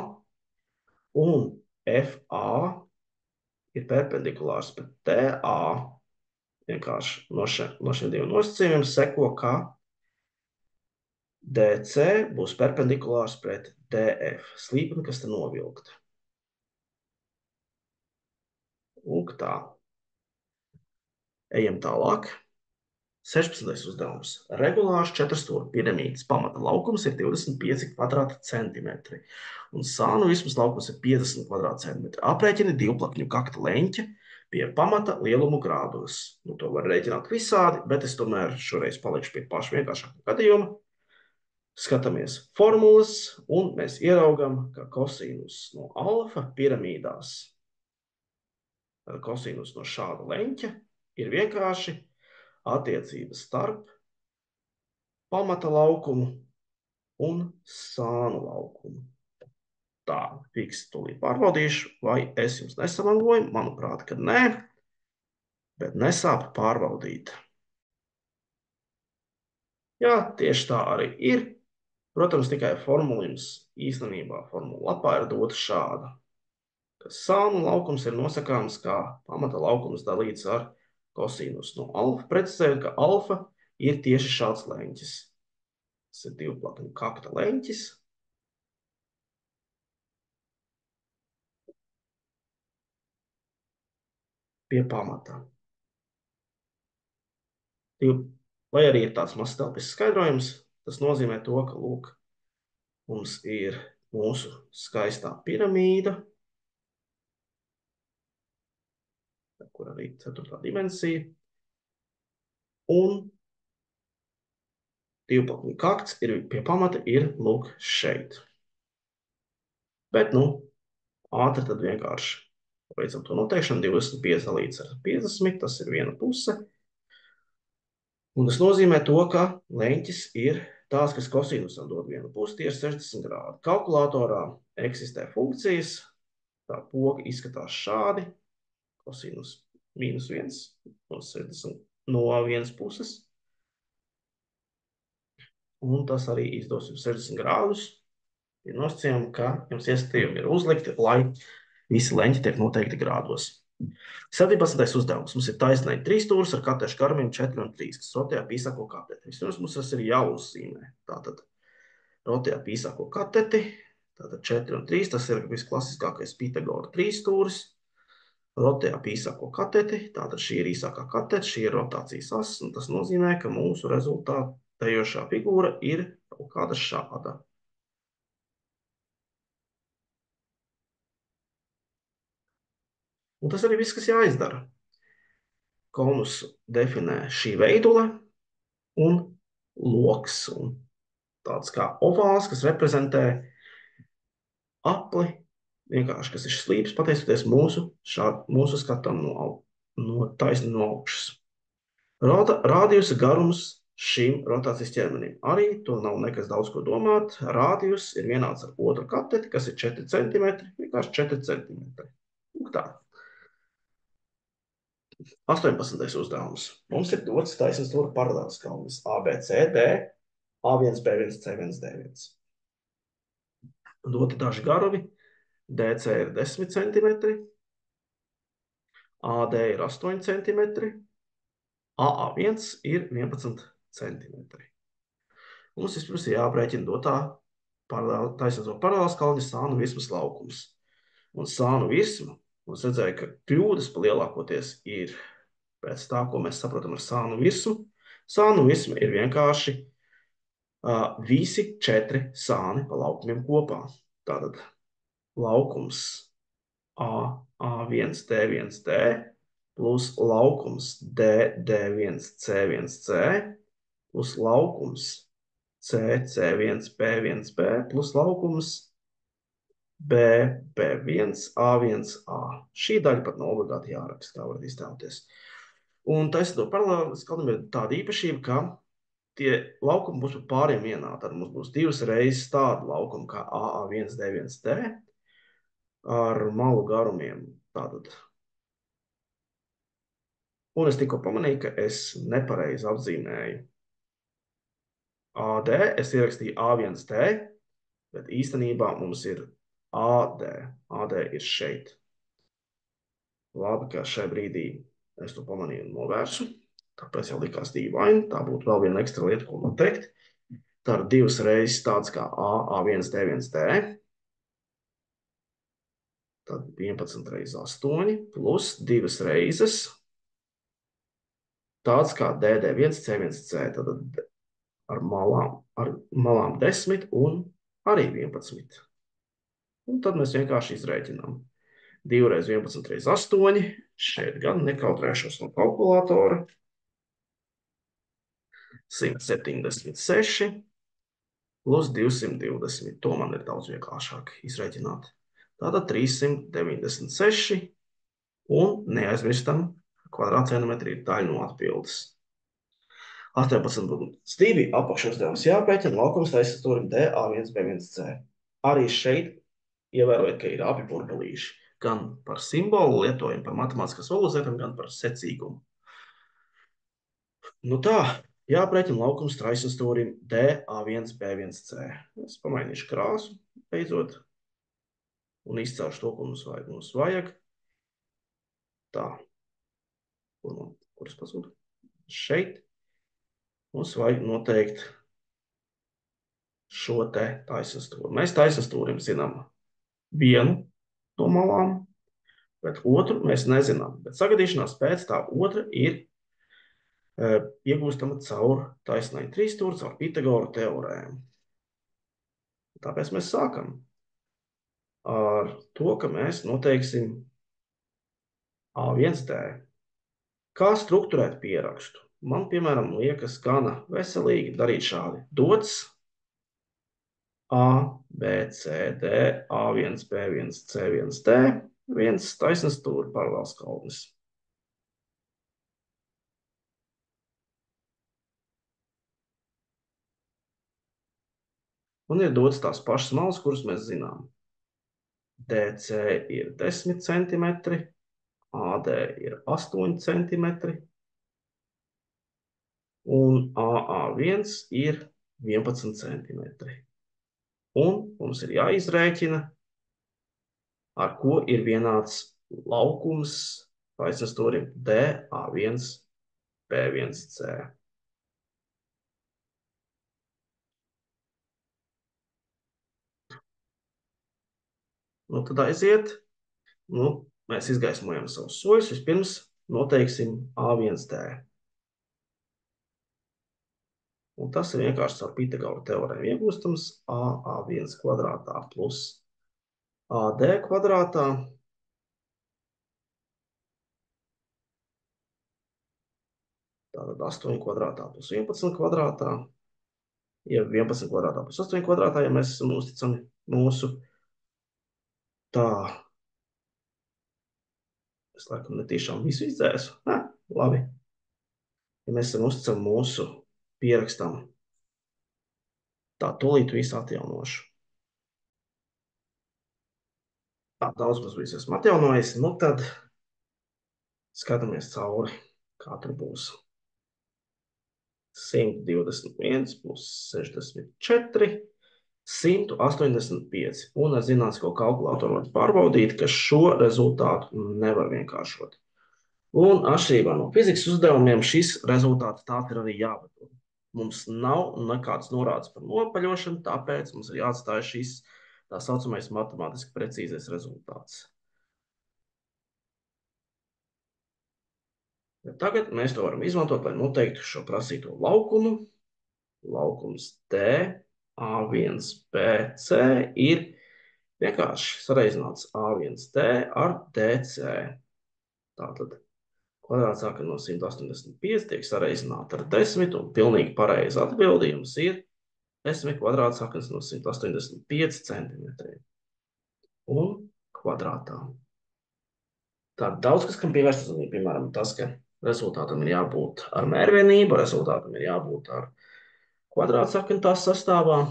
Speaker 1: un FA ir perpendikulārs pret TA. Vienkārši no šiem diviem nosacījumiem seko, ka DC būs perpendikulārs pret DF, slīpni, kas te novilkta. Lūk tā. Ejam tālāk. 16. uzdevums. Regulārs četrstūra piramīdas pamata laukums ir 25 kvadrātcentimetri, un sānu vismas laukums ir 50 kvadrātcentimetri. Aprēķini divplakņu kakta leņķa pie pamata lielumu grādos. To var rēķināt visādi, bet es tomēr šoreiz palikšu pie paša vienkāršākā gadījuma. Skatāmies formulas, un mēs ieraugam, ka kosinus no alfa piramīdās, kosinus no šāda leņķa ir vienkārši attiecības starp pamata laukumu un sānu laukumu. Tā, fiks tūlīt pārbaudīšu, vai es jums nesavangoju. Manuprāt, ka nē, bet nesāp pārbaudīt. Jā, tieši tā arī ir. Protams, tikai formula jums īstenībā formula lapā ir dota šāda, ka sānu laukums ir nosakāms kā pamata laukums dalīts ar kosinus no alfa, precizējot, ka alfa ir tieši šāds leņķis. Tas ir divplakņu kakta leņķis. Pie pamata. Vai arī ir tāds mazs telpisks skaidrojums, tas nozīmē to, ka, lūk, mums ir mūsu skaistā piramīda, kur arī 4. dimensija, un divplakņu kakts pie pamata ir, lūk, šeit. Bet, ātri tad vienkārši veicam to noteikšanu. 25 dalīts ar 50, tas ir viena puse. Un tas nozīmē to, ka leņķis ir tās, kas kosinusam dod vienu pusi, tie ir 60 grādi. Kalkulatorā eksistē funkcijas, tā poga izskatās šādi. Kosinus mīnus 1 no 60 no vienas puses. Un tas arī izdos jums 60 grādus. Ir nosacījumi, ka jums iestatījumi ir uzlikti, lai visi leņķi tiek noteikti grādos. 17. uzdevums. Mums ir taisnēji 3 stūris ar katešu garumiem 4 un 3, kas rotējā pīsāko kateti. Vispirms mums tas ir jāuzzīmē. Tātad rotējā pīsāko kateti, tātad 4 un 3, tas ir visklasiskākais Pitagora 3 stūris. Rotējā pīsāko kateti, tātad šī ir īsākā katete, šī ir rotācijas as, un tas nozīmē, ka mūsu rezultātējošā figūra ir kaut kāda šāda. Un tas arī viss, kas jāizdara. Konusu definē šī veidula un loks, un tāds kā ovāls, kas reprezentē apli, vienkārši, kas ir slīps, pateicoties mūsu skatam no taisni no augšas. Rādījusa garums šim rotācijas ķermenim. Arī to nav nekas daudz ko domāt. Rādījus ir vienāds ar otru kateti, kas ir 4 cm, vienkārši 4 cm. Tā. 18. uzdevums. Mums ir dots taisnes stūra paralēlas kalnis ABCD, A1, B1, C1, D1. Doti daži garumi. DC ir 10 cm, AD ir 8 cm, AA1 ir 11 cm. Mums vispirms ir jāaprēķina dotā taisnes stūra paralēlas kalnis sānu virsmas laukums. Un sānu virsmu mums redzēja, ka kļūdas pa lielākoties ir pēc tā, ko mēs saprotam ar sānu virsmu. Sānu virsma ir vienkārši visi 4 sāni pa laukumiem kopā. Tātad laukums A1, D1, D plus laukums D, D1, C1, C plus laukums C, C1, P1, B plus laukums B, B1, A1, A. Šī daļa pat nav obligāti jāraksta, tā varat iztēloties. Un taisnot paralēli skatām ir tāda īpašība, ka tie laukumi būs par pāriem vienā. Tad mums būs divas reizes tāda laukuma kā AA1, D1, D ar malu garumiem. Tātad. Un es tikko pamanīju, ka es nepareizi apzīmēju AD. Es ierakstīju A1T, bet īstenībā mums ir AD. AD ir šeit. Labi, ka šai brīdī es to pamanīju un novērsu. Tāpēc jau likās dīvaini. Tā būtu vēl viena ekstra lieta, ko man teikt. Tā ir divas reizes tāds kā A1, D1, D. Tad 11 reizes 8 plus divas reizes tāds kā DD1, C1, C. Tad ar malām 10 un arī 11. Un tad mēs vienkārši izrēķinām. 2 reiz 11 reiz 8. Šeit gan nekautrēšos no kalkulatora. 176 plus 220. To man ir daudz vienkāršāk izrēķināt. Tātad 396 un neaizmirstam, kvadrātcentimetri ir daļa no atbildes. 18,2 apakšuzdevums jāpēķina laukums taisnstūrim D, A1, B1, C. Arī šeit ievērojiet, ka ir abi burbulīši. Gan par simbolu lietojumu, par matemātikas valūzētam, gan par secīgumu. Nu tā, jāprēķina laukums taisnstūrim D, A1, B1, C. Es pamainīšu krāsu beidzot un izcelšu to, ko mums vajag. Tā. Kuras pazūd? Šeit. Mums vajag noteikt šo te taisnstūri. Mēs taisnstūrim zinām vienu no malām, bet otru mēs nezinām. Bet sagadīšanās pēc tā otra ir iegūstama caur taisnai trīsstūri, caur Pitagora teorēmu. Tāpēc mēs sākam ar to, ka mēs noteiksim A1D. Kā strukturēt pierakstu? Man, piemēram, liekas gana veselīgi darīt šādi. Dots A, B, C, D, A1, B1, C1, D, viens taisnstūri paralēls kalnis. Un ir dots tās pašas malas, kuras mēs zinām. DC ir 10 centimetri, AD ir 8 centimetri, un AA1 ir 11 centimetri. Un mums ir jāizrēķina, ar ko ir vienāds laukums taisnstūrim D, A1, B1, C. Nu, tad aiziet. Nu, mēs izgaismojam savus soļus. Vispirms noteiksim A1D. Un tas ir vienkārši caur Pitagora teorēmu iegūstams A1 kvadrātā plus AD kvadrātā. Tātad 8 kvadrātā plus 11 kvadrātā. Ja 11 kvadrātā plus 8 kvadrātā, ja mēs esam uzticami mūsu. Tā. Es laikam netīšām visu izdzēsu. Labi. Ja mēs esam uzticami mūsu pierakstam, tā tūlīt visu atjaunošu. Tā daudz mums visu esmu atjaunojis. Nu tad skatāmies cauri, kā tur būs. 121 plus 64, 185. Un ar zinātnisko kalkulātoru var pārbaudīt, ka šo rezultātu nevar vienkāršot. Un atšķirībā no fizikas uzdevumiem šis rezultāts tā ir arī jāvado. Mums nav nekāds norādes par nopaļošanu, tāpēc mums ir jāatstāj šis tā saucamais matemātiski precīzais rezultāts. Bet tagad mēs to varam izmantot, lai noteiktu šo prasīto laukumu. Laukums D, A1, B, C ir vienkārši sareizināts A1D ar DC. Tātad kvadrāts sākam no 185, tiek sareizināta ar 10, un pilnīgi pareizi atbildījums ir 10 kvadrātsaknes no 185 centimetriem. Un kvadrātā. Tā daudz kas, kam pievērst uzmanību, piemēram, tas, ka rezultātam ir jābūt ar mērvienību, rezultātam ir jābūt ar kvadrātsakni tās sastāvā.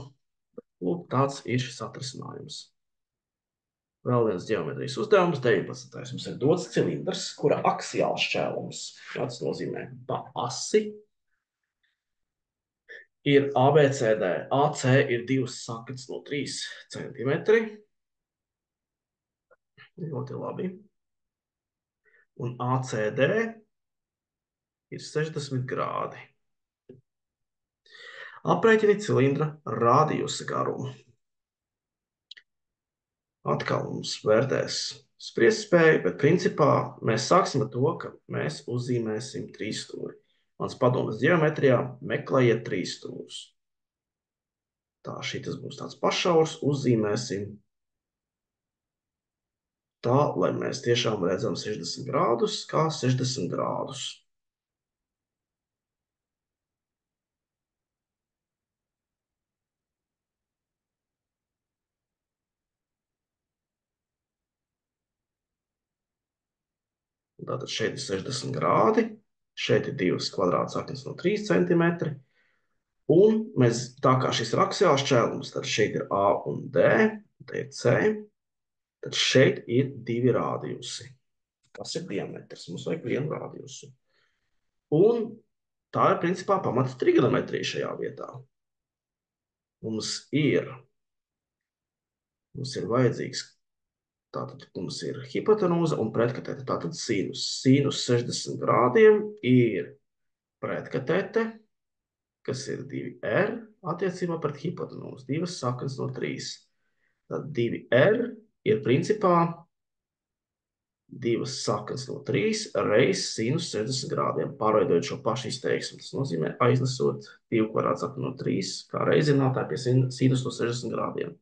Speaker 1: Lūk, tāds ir šis atrisinājums. Vēl viens ģeometrijas uzdevums, 19. Mums ir dots cilindrs, kura aksiāls šķēlums, tas nozīmē pa asi, ir ABCD. AC ir 2 saknes no 3 centimetri. Ļoti labi. Un ACD ir 60 grādi. Aprēķini cilindra radiusa garumu. Atkal mums vērtēs spriestspēju, bet principā mēs sāksim ar to, ka mēs uzzīmēsim trīsstūri. Mans padoms ģeometrijā - meklējiet trīsstūrus. Tā, šitas būs tāds pašaurs, uzzīmēsim tā, lai mēs tiešām redzam 60 grādus, kā 60 grādus. Tātad šeit ir 60 grādi, šeit ir 2 kvadrātsaknes no 3 centimetri, un mēs, tā kā šis ir aksiāls šķēlums, tad šeit ir A un D, te ir C, tad šeit ir 2 radiusi. Kas ir diametrs? Mums vajag 1 radiusu. Un tā ir principā pamata trigonometrija šajā vietā. Mums ir vajadzīgs, tātad mums ir hipotenūza un pretkatete, tātad sinus. Sinus 60 grādiem ir pretkatete, kas ir 2R attiecībā pret hipotenūzu, 2 saknes no 3. Tad 2R ir principā 2 saknes no 3 reizes sinus 60 grādiem, pārveidojot šo pašu izteiksmi. Tas nozīmē aiznesot 2 kvadrātsakni no 3 kā reizinātāju pie sinus no 60 grādiem.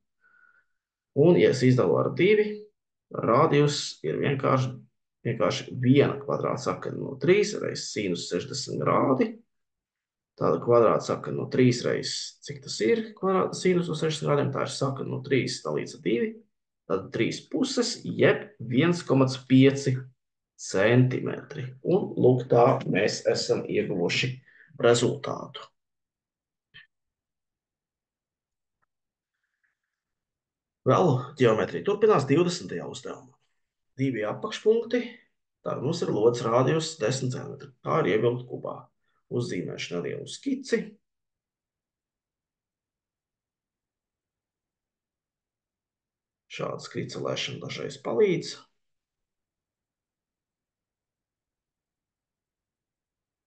Speaker 1: Un, ja es izdalu ar 2, radius ir vienkārši 1 kvadrātsakne no 3 reizes sinus 60 grādi. Tāda kvadrātsakne no 3 reizes, cik tas ir sinus no 60 grādiem, tā ir sakne no 3 dalīts ar 2. Tad 3 puses, jeb 1,5 centimetri. Un, lūk, tā mēs esam ieguvuši rezultātu. Vēl ģeometrija turpinās 20. uzdevumā. 2 apakšpunkti, tad mums ir lodes rādījus 10 centimetri. Tā ir ievilkta kubā. Uzzīmēšu nelielu skici. Šāda skricelēšana dažreiz palīdz.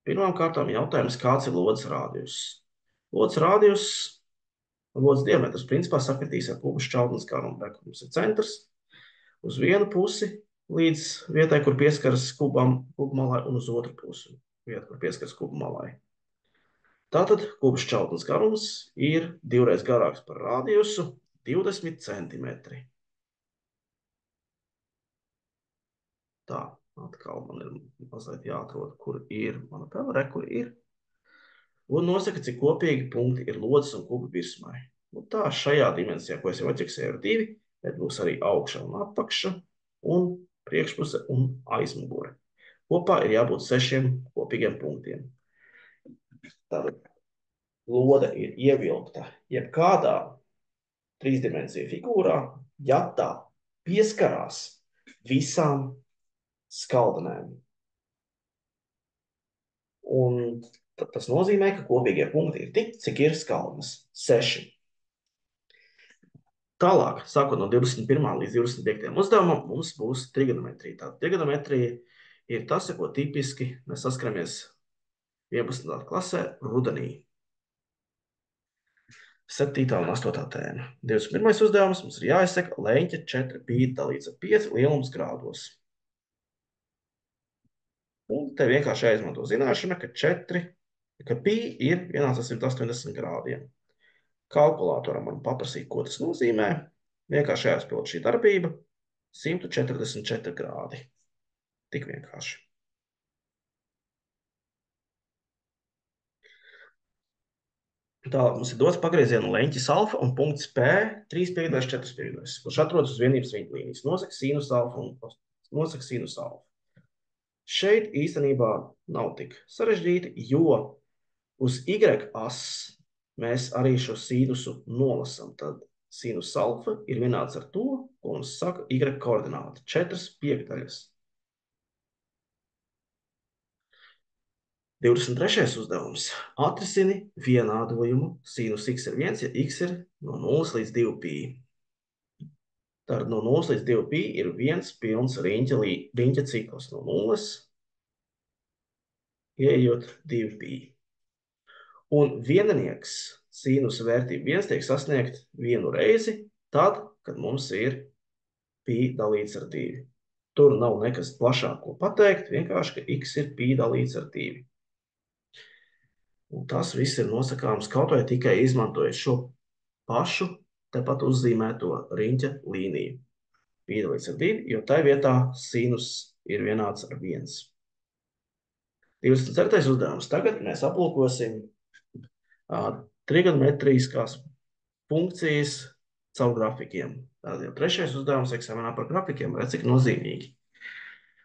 Speaker 1: Pirmām kārtām jautājums, kāds ir lodes rādījus? Lodes rādījus, lodes diametrs principā sakritīs ar kubu šķautnes garumu. Mums ir centrs uz vienu pusi līdz vietai, kur pieskaras kubu malai, un uz otru pusi vietu, kur pieskaras kubu malai. Tātad kubu šķautnes garums ir 2 reiz garāks par rādījusu 20 centimetri. Tā, atkal man ir mazliet jāatrod, kur ir mana pele, kur ir. Un nosaka, cik kopīgi punkti ir lodes un kubu virsmai. Nu, tā šajā dimensijā, ko es jau atķeksēju ar 2, bet būs arī augša un apakša, un priekšpuse un aizmugure. Kopā ir jābūt 6 kopīgiem punktiem. Tātad lode ir ievilkta jebkādā trīsdimensiju figūrā, ja tā pieskarās visām skaldenēm. Un tas nozīmē, ka kopīgie punkti ir tik, cik ir skaldenes - 6. Tālāk, sākot no 21. līdz 25. uzdevumam, mums būs trigonometrija. Tā trigonometrija ir tas, ar ko tipiski mēs saskaramies 11. klasē rudenī. 7. un 8. tēma. 21. uzdevums mums ir jāizsaka leņķa 4π dalīts ar 5 lielums grādos. Un te vienkārši jāizmanto zināšana, ka pi ir vienāds ar 180 grādiem. Kalkulātoram man paprasīja, ko tas nozīmē. Vienkārši jāizpild šī darbība. 144 grādi. Tik vienkārši. Tālāk mums ir dots pagrieziena leņķis alfa un punkts P, 3 piegādājs, 4 piegādājs, kurš atrodas uz vienības riņķa līnijas. Nosaka sinus alfa un nosaka sinus alfa. Šeit īstenībā nav tik sarežģīti, jo uz Y as mēs arī šo sinusu nolasam. Tad sinus alfa ir vienāds ar to, ko mums saka Y koordināti, 4 piekdaļas. 23. uzdevums. Atrisini vienādojumu sinus x ir 1, ja x ir no 0 līdz 2π. Tātad no 0 līdz 2π ir viens pilns riņķa cikls no 0, ieejot 2π. Un vieninieks sinus vērtība 1 tiek sasniegt vienu reizi, tad, kad mums ir π dalīts ar 2. Tur nav nekas plašāk ko pateikt, vienkārši, ka x ir π dalīts ar 2. Un tas viss ir nosakāms kaut vai tikai izmantojot šo pašu tepat uzzīmēto riņķa līniju. Π dalīts ar 2, jo tai vietā sinus ir vienāds ar 1. 24. uzdevums. Tagad mēs aplūkosim trigonometriskās funkcijas caur grafikiem. Tātad jau 3. uzdevums eksāmenā par grafikiem, redz, cik nozīmīgi.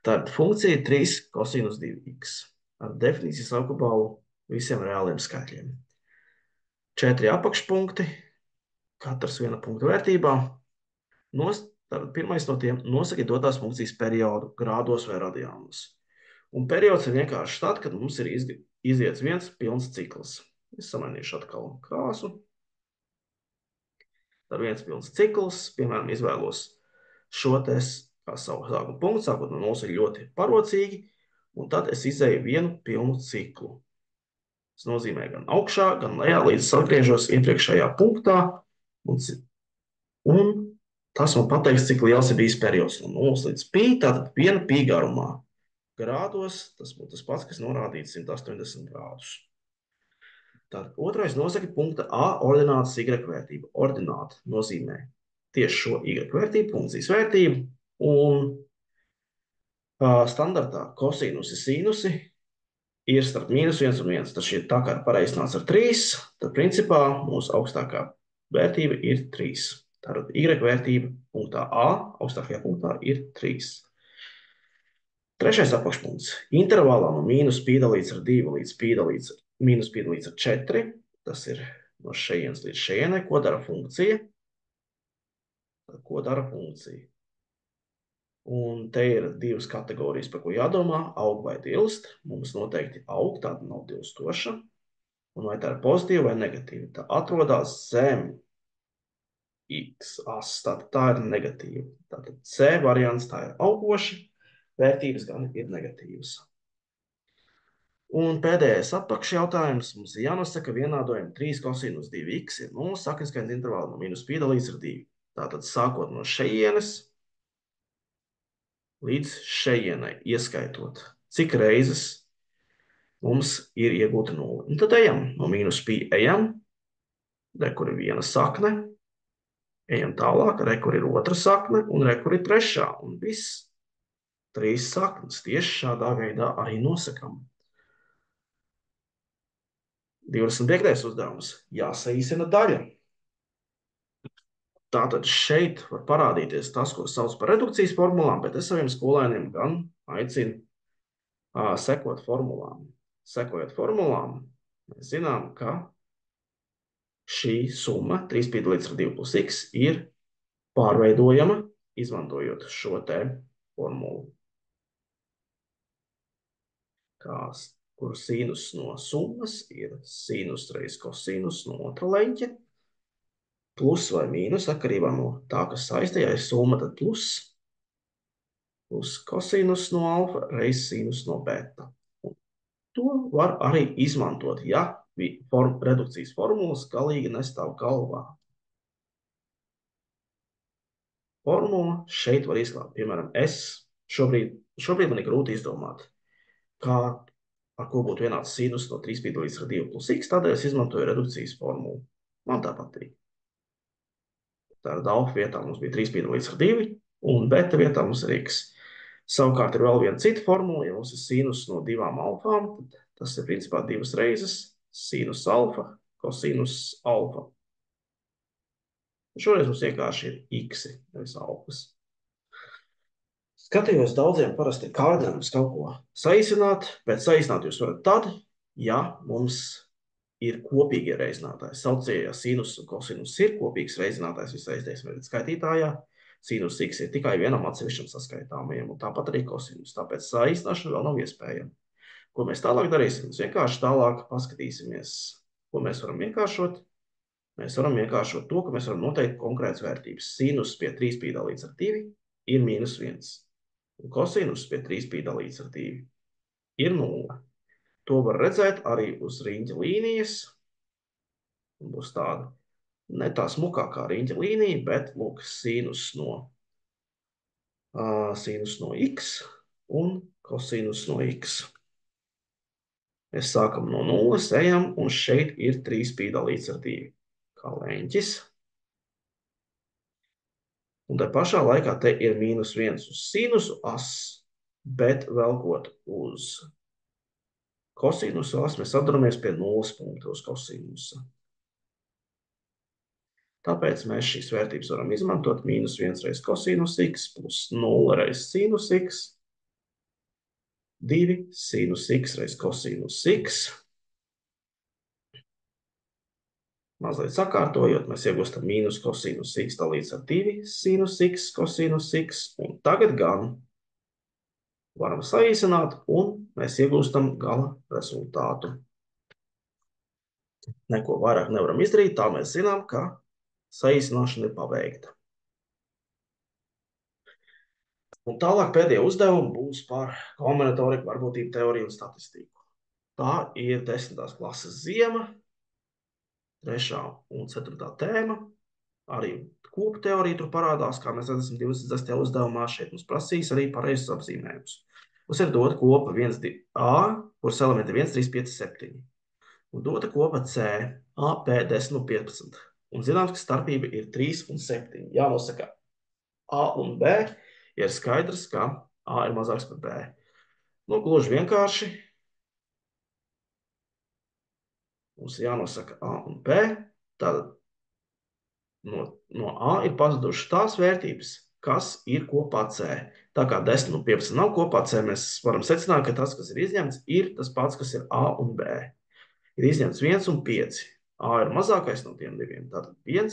Speaker 1: Tātad funkcija 3 kosinus 2x ar definīcijas apgabalu visiem reāliem skaitļiem. 4 apakšpunkti, katrs viena punkta vērtībā. Tātad pirmais no tiem nosaka dotās funkcijas periodu grādos vai radiānos. Un periods ir vienkārši tad, kad mums ir iziets viens pilns cikls. Es samainīšu atkal krāsu. Tad viens pilns cikls, piemēram, izvēlos šo te kā savu sākuma punktu, sākot no 0 ir ļoti parocīgi, un tad es izēju vienu pilnu ciklu. Tas nozīmē gan augšā, gan lejā, līdz atgriežos iepriekšējā punktā, un tas man pateiks, cik liels ir bijis periods no 0 līdz π, tātad viena π garumā. Grādos tas būtu tas pats, kas norādīts 180 grādus. Tātad otrais nosaka punkta A ordinātas Y vērtību. Ordināta nozīmē tieši šo Y vērtību, funkcijas vērtību, un standartā kosinusi, sinusi ir starp -1 un 1. Tas šī tā kā ir pareizināts ar 3, tad principā mūsu augstākā vērtība ir 3. Tātad Y vērtība punktā A, augstākajā punktā, ir 3. Trešais apakšpunkts. Intervālā no -π dalīts ar 2 līdz -π dalīts ar 4. Tas ir no šejienes līdz šejienei. Ko dara funkcija? Ko dara funkcija? Un te ir divas kategorijas, par ko jādomā. Aug vai dilst. Mums noteikti aug, tāda nav dilstoša. Un vai tā ir pozitīva vai negatīva? Tā atrodas zem x as, tātad tā ir negatīva. Tātad C variants tā ir augoša, vērtības gan ir negatīvas. Un pēdējais apakšjautājums mums ir jānosaka vienādojumi 3 kosinus 2x ir 0 sakņskaitļa intervāla no -π dalīts ar 2. Tātad sākot no šejienes līdz šejienai, ieskaitot, cik reizes mums ir iegūta 0. Un tad ejam no -π ejam, re, kur ir viena sakne, ejam tālāk, re, kur ir otra sakne, un re, kur ir trešā. Un viss 3 saknes tieši šādā veidā arī nosakam. 25. uzdevums. Jāsaīsina daļa. Tātad šeit var parādīties tas, ko sauc par redukcijas formulām, bet es saviem skolēniem gan aicinu sekot formulām. Sekojot formulām, mēs zinām, ka šī summa, 3π dalīts ar 2 plus x, ir pārveidojama, izmantojot šo te formulu. Kur sinus no summas ir sinus reiz kosinus no otra leņķa, plus vai mīnus, atkarībā no tā, kas saistīja, ja summa, tad plus kosinus no alfa reiz sinus no beta. Un to var arī izmantot, ja redukcijas formulas galīgi nestāv galvā. Formula šeit var izklāt. Piemēram, šobrīd man ir grūti izdomāt, ar ko būtu vienāds sinus no 3π dalīts ar 2 plus x, tādēļ es izmantoju redukcijas formulu. Man tā patīk. Tātad alfa vietā mums bija 3π dalīts ar 2, un beta vietā mums ir x. Savukārt ir vēl viena cita formula, ja mums ir sinus no 2 alfām, tad tas ir principā 2 reizes sinus alfa kosinus alfa. Šoreiz mums vienkārši ir x, nevis alfas. Skatījos, daudziem parasti ir kārdinājums kaut ko saīsināt, bet saīsināt jūs varat tad, ja mums ir kopīgi reizinātājs. Saucējā sinus un kosinus ir kopīgs reizinātājs visā izteiksmē, bet skaitītājā sinus x ir tikai vienam atsevišķam saskaitāmajam, un tāpat arī kosinus. Tāpēc saīsināšana vēl nav iespējama. Ko mēs tālāk darīsim? Mēs vienkārši tālāk paskatīsimies, ko mēs varam vienkāršot. Mēs varam vienkāršot to, ka mēs varam noteikt konkrētas vērtības. Sinus pie 3π dalīts ar 2 ir -1. Un kosinus pie 3π dalīts ar 2 ir 0. To var redzēt arī uz riņķa līnijas. Un būs tāda ne tā smukākā riņķa līnija, bet lūk, sinus no x un kosinus no x. Mēs sākam no 0, ejam, un šeit ir 3π dalīts ar 2. Kā leņķis. Un te pašā laikā te ir -1 uz sinusu as, bet velkot uz kosinusu as, mēs atduramies pie 0 punkta uz kosinusa. Tāpēc mēs šīs vērtības varam izmantot -1 reiz kosinus x plus 0 reiz sinus x, 2 sinus x reiz kosinus x. Mazliet sakārtojot, mēs iegūstam mīnus kosinus x dalīts ar 2 sinus x kosinus x, un tagad gan varam saīsināt, un mēs iegūstam gala rezultātu. Neko vairāk nevaram izdarīt, tā mēs zinām, ka saīsināšana ir pabeigta. Un tālāk pēdējie uzdevumi būs par kombinatoriku, varbūtību teoriju un statistiku. Tā ir 10. klases ziema, 3. un 4. tēma. Arī kopu teorija tur parādās, kā mēs redzam 26. uzdevumā. Šeit mums prasīs arī pareizus apzīmējumus. Mums ir dota kopa 1A, kuras elementi ir 1, 3, 5, 7. Un dota kopa C, AP 10 un 15. Un zināms, ka starpība ir 3 un 7. Jānosaka A un B, ir skaidrs, ka A ir mazāks par B. Nu, gluži vienkārši. Mums jānosaka A un B. Tātad no A ir pazudušas tās vērtības, kas ir kopā C. Tā kā 10 un 15 nav kopā C, mēs varam secināt, ka tas, kas ir izņemts, ir tas pats, kas ir A un B. Ir izņemts 1 un 5. A ir mazākais no tiem diviem. Tātad 1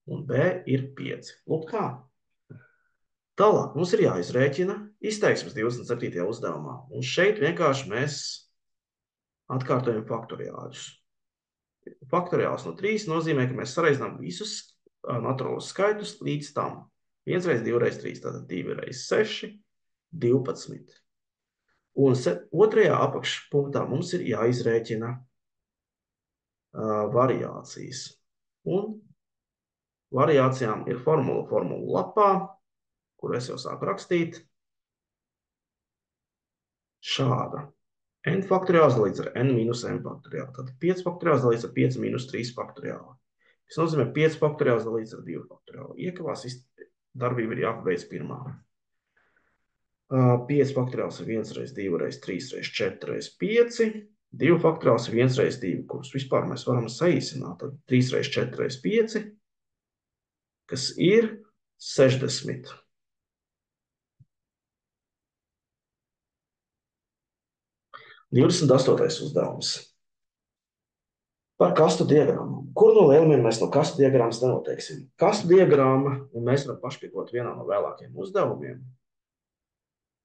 Speaker 1: un B ir 5. Lūk kā. Tālāk mums ir jāizrēķina izteiksmes 27. uzdevumā. Un šeit vienkārši mēs atkārtojam faktoriāļus. Faktoriāls no 3 nozīmē, ka mēs sareizinām visus naturālus skaitus līdz tam. 1 reiz 2 reiz 3, tātad 2 reiz 6, 12. Un otrajā apakšpunktā mums ir jāizrēķina variācijas. Un variācijām ir formula lapā, kur es jau sāku rakstīt. Šāda. N faktoriāls dalīts ar N mīnus M faktoriālu. Tātad 5 faktoriāls dalīts ar 5 mīnus 3 faktoriālu. Tas nozīmē 5 faktoriāls dalīts ar 2 faktoriālu. Iekavās darbība ir jāpabeidz pirmā. 5 faktoriāls ir 1 reiz 2 reiz 3 reiz 4 reiz 5. 2 faktoriāls ir 1 reiz 2, kurus vispār mēs varam saīsināt. Tad 3 reiz 4 reiz 5, kas ir 60. Divdesmit 8. uzdevums. Par kastu diagrammu. Kur no lielumiem mēs no kastu diagrammas nenoteiksim? Kastu diagramma, un mēs varam pašpiekot vienā no vēlākajiem uzdevumiem.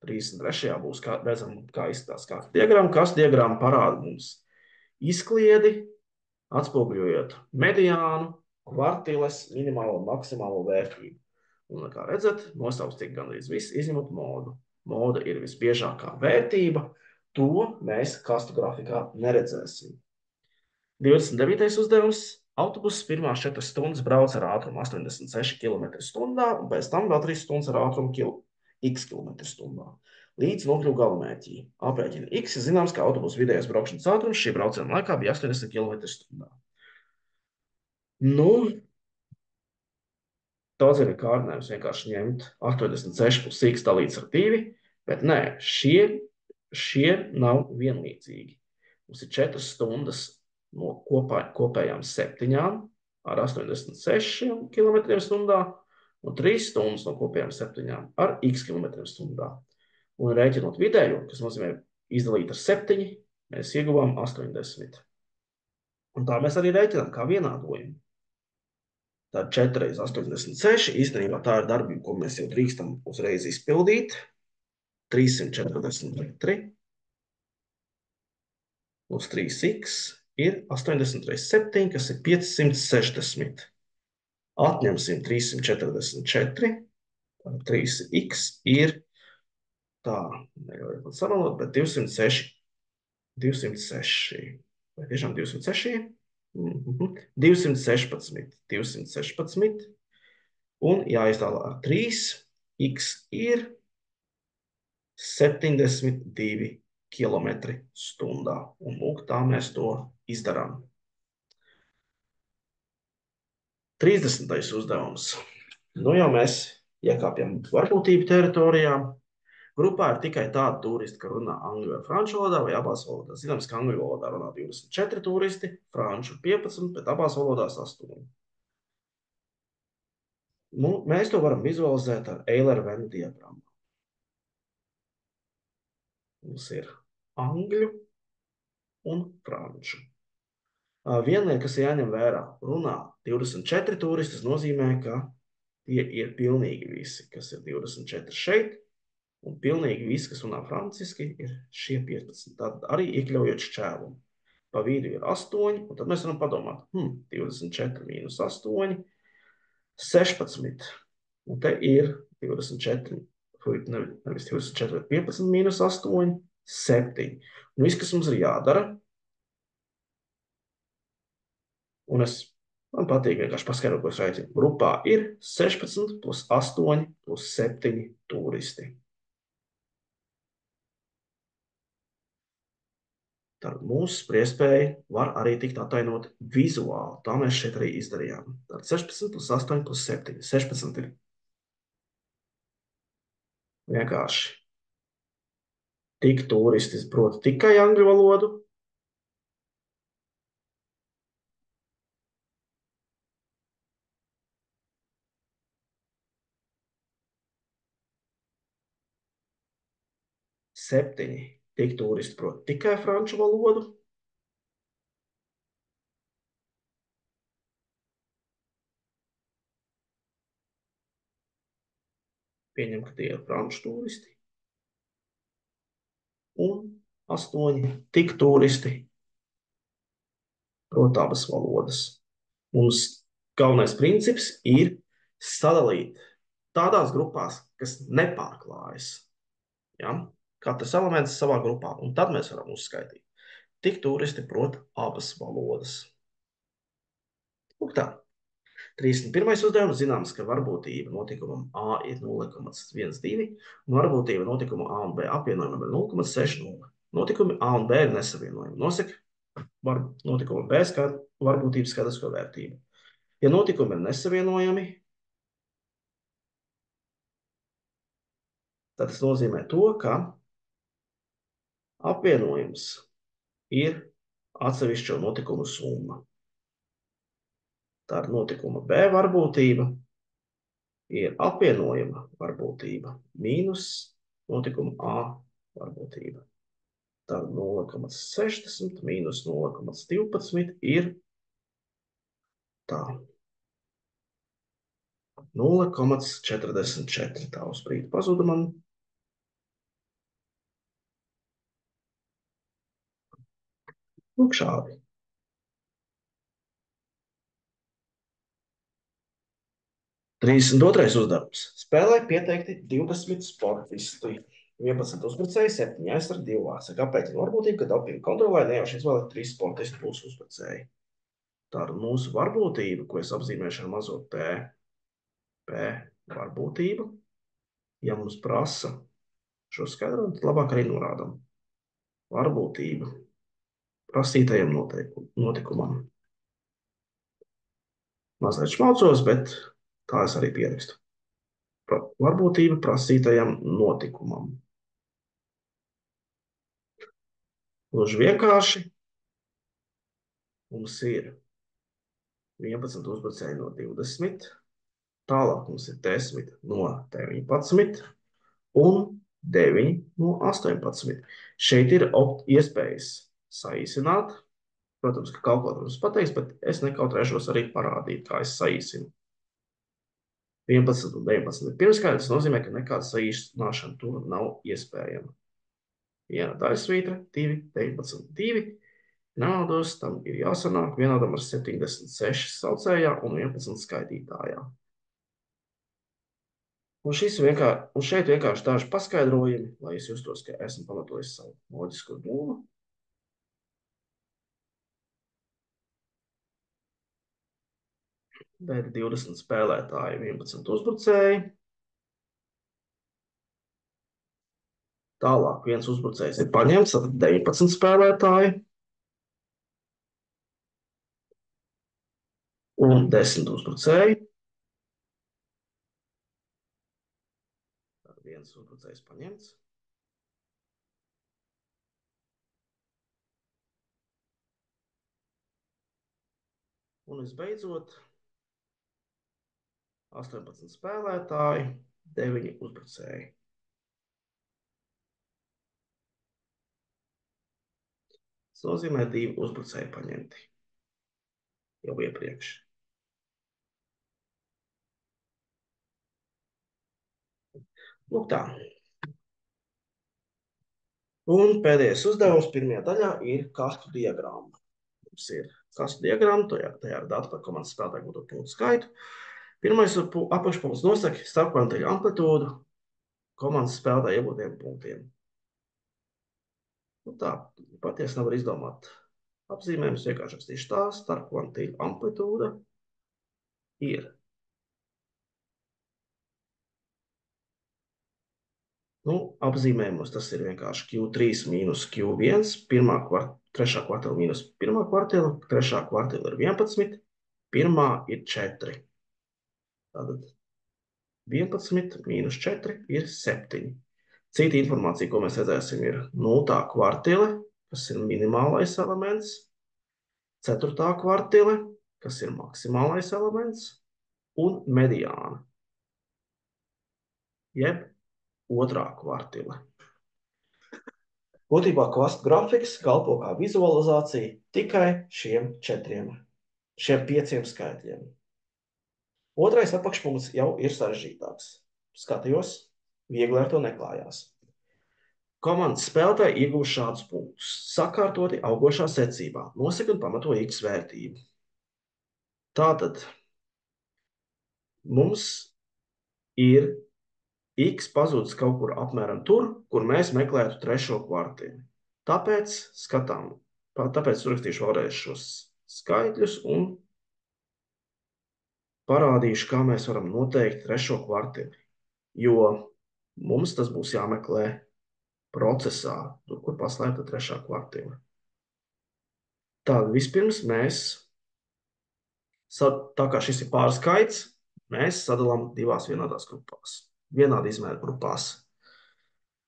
Speaker 1: 33. būs, redzam, kā izskatās kastu diagramma. Kastu diagramma parāda mums izkliedi, atspoguļojot mediānu, kvartiles, minimālo un maksimālo vērtību. Un, kā redzat, nosaukts tiek gandrīz viss, izņemot modu. Moda ir visbiežākā vērtība. To mēs kastu grafikā neredzēsim. 29. uzdevums. Autobuss pirmās 4 stundas brauc ar ātrumu 86 km/h, un pēc tam vēl 3 stundas ar ātrumu x km/h. Līdz nokļuva galamērķī. Aprēķina x ir zināms, ka autobusa vidējais braukšanas ātrums šī brauciena laikā bija 80 km/h. Nu, daudz ir kārdinājums vienkārši ņemt 86 plus x dalīts ar 2, bet nē, šie nav vienlīdzīgi. Mums ir 4 stundas no kopējām 7 ar 86 km/h un 3 stundas no kopējām 7 ar x km/h. Un rēķinot vidējo, kas nozīmē izdalīt ar 7, mēs ieguvām 80. Un tā mēs arī rēķinām kā vienādojumu. Tad 4 reiz 86, īstenībā tā ir darbība, ko mēs jau drīkstam uzreiz izpildīt. 344 plus 3x ir 80 reiz 7, kas ir 560. Atņemsim 344, 3x ir, tā, neļaujiet man samalot, bet 206. 206. Vai tiešām 206? 216. 216. Un jāizdala ar 3. X ir 72 km/h. Un lūk, tā mēs to izdarām. 30. uzdevums. Nu jau mēs iekāpjam varbūtību teritorijā. Grupā ir tikai tādi turisti, ka runā angļu vai franču valodā vai abās valodās. Zināms, ka angļu valodā runā 24 turisti, franču 15, bet abās valodās 8. Nu, mēs to varam vizualizēt ar Eilera-Venn diagrammu. Mums ir angļu un franču. Viena lieta, kas jāņem vērā, runā 24 turisti, tas nozīmē, ka tie ir pilnīgi visi, kas ir 24 šeit, un pilnīgi visi, kas runā franciski, ir šie 15. Tad arī iekļaujot šķēlumu. Pa vidu ir 8, un tad mēs varam padomāt, 24 mīnus 8, 16. Un te ir 24, nevis 24, 15 mīnus 8, 7. Un viss, kas mums ir jādara, un man patīk vienkārši paskaidrot, ko es rēķinu. Grupā ir 16 plus 8 plus 7 turisti. Tad mūsu spriedzspēja var arī tikt atainot vizuāli. Tā mēs šeit arī izdarījām. Tad 16 plus 8 plus 7. 16 ir vienkārši. Tik turisti prot tikai angļu valodu. Septiņi. Tik turisti prot tikai franču valodu. Pieņem, ka tie ir franču turisti. Un 8 tik turisti prot abas valodas. Mums galvenais princips ir sadalīt tādās grupās, kas nepārklājas. Ja? Katrs elements savā grupā, un tad mēs varam uzskaitīt. Tik turisti prot abas valodas. Lūk tā. 31. uzdevums zināms, ka varbūtība notikumam A ir 0,12, un varbūtība notikuma A un B apvienojumam ir 0,60. Notikumi A un B ir nesavienojumi. Nosaka notikuma B varbūtības skaidrisko vērtību. Ja notikumi ir nesavienojami, tad tas nozīmē to, ka apvienojums ir atsevišķo notikumu summa. Tā ir notikuma B varbūtība, ir apvienojuma varbūtība mīnus notikuma A varbūtība. Tad 0,60 mīnus 0,12 ir tā. 0,44. Tā uz brīdi pazuda man. Lūk šādi. Trīsdesmit otrais uzdevums. Spēlē pieteikti 20 sportisti. 11 uzbrucēji, 7 aizsargi, 2 vārdsargi. Aprēķina varbūtību, ka Dopinga kontrolē nejauši izvēlēt 3 sportisti plus uzbrucēji. Tā ir mūsu varbūtība, ko es apzīmēšu ar mazo P. P varbūtība. Ja mums prasa šo skaidrojumu, tad labāk arī norādam. Varbūtība prasītajam notikumam. Mazliet šmalcos, bet tā es arī pierakstu. Varbūtība prasītajam notikumam. Gluži vienkārši. mums ir 11 uzbrucēji no 20, tālāk mums ir 10 no 19 un 9 no 18. Šeit ir iespējas saīsināt. Protams, ka kalkulators pateiks, bet es nekautrēšos arī parādīt, kā es saīsinu. 11 un 19 ir pirmskaitlis, tas nozīmē, ka nekāda saīsināšana tur nav iespējama. Viena daļsvītra, 2, 19, 2. Nemaldos, tam ir jāsanāk vienādam ar 76 saucējā un 11 skaitītājā. Un šeit vienkārši daži paskaidrojumi, lai es justos, ka esmu pamatojis savu loģisko domu. Dēļ 20 spēlētāji, 11 uzbrucēji. Tālāk viens uzbrucējs ir paņemts, tad 19 spēlētāji. Un 10 uzbrucēji. Tad viens uzbrucējs paņemts. Un visbeidzot, 18 spēlētāji, 9 uzbrucēji. Tas nozīmē 2 uzbrucēji paņemti jau iepriekš. Lūk tā. Un pēdējais uzdevums pirmajā daļā ir kastu diagramma. Mums ir kastu diagramma, tajā ir dati par komandas spēlētāju gūto punktu skaitu. Pirmais apakšpunkts nosaka starpkvantiļu amplitūdu komandas spēlētāju iegūtiem punktiem. Nu tā, patiesi nevar izdomāt apzīmējumus, vienkārši rakstīšu tā, starpkvantiļu amplitūda ir. Nu, apzīmējumos tas ir vienkārši Q3 mīnus Q1, trešā kvartila mīnus pirmā kvartila, trešā kvartila ir 11, pirmā ir 4. Tātad 11 mīnus 4 ir 7. Cita informācija, ko mēs redzēsim, ir 0. kvartile, kas ir minimālais elements, 4. kvartile, kas ir maksimālais elements, un mediāna, jeb 2. kvartile. Būtībā klastu grafiks kalpo kā vizualizācija tikai šiem 5 skaitļiem. Otrais apakšpunkts jau ir sarežģītāks. Skatījos, viegli ar to neklājās. Komandas spēlētāji iegūst šādus punktus. Sakārtoti augošā secībā. Nosaka un pamato X vērtību. Tātad mums ir X pazudis kaut kur apmēram tur, kur mēs meklētu trešo kvartīlu. Tāpēc rakstīšu vēlreiz šos skaitļus un parādīšu, kā mēs varam noteikt trešo kvartīlu. Jo mums tas būs jāmeklē procesā, tur, kur paslēpta trešā kvartīla. Tātad vispirms mēs, tā kā šis ir pārskaits, mēs sadalām divās vienādās grupās. Vienādi izmēra grupās.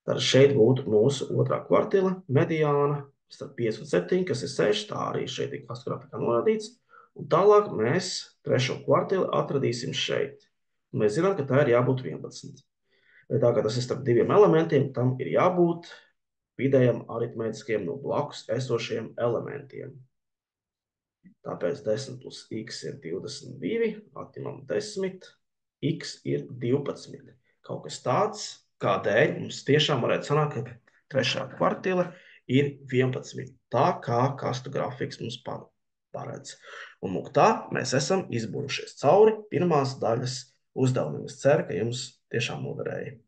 Speaker 1: Tad šeit būtu mūsu 2. kvartila, mediāna, starp 5 un 7, kas ir 6, tā arī šeit ir kastu grafikā norādīts. Un tālāk mēs 3. kvartilu atradīsim šeit. Un mēs zinām, ka tā ir jābūt 11. Bet tā kā tas ir starp diviem elementiem, tam ir jābūt vidējam aritmētiskiem no blakus esošiem elementiem. Tāpēc 10 plus x ir 22, atņemam 10, x ir 12. Kaut kas tāds, kādēļ mums tiešām varētu sanākt, ka 3. kvartila ir 11. Tā kā kastu grafiks mums paredz. Un lūk tā, mēs esam izbūrušies cauri pirmās daļas uzdevumiem. Es ceru, ka jums tiešām noderēja.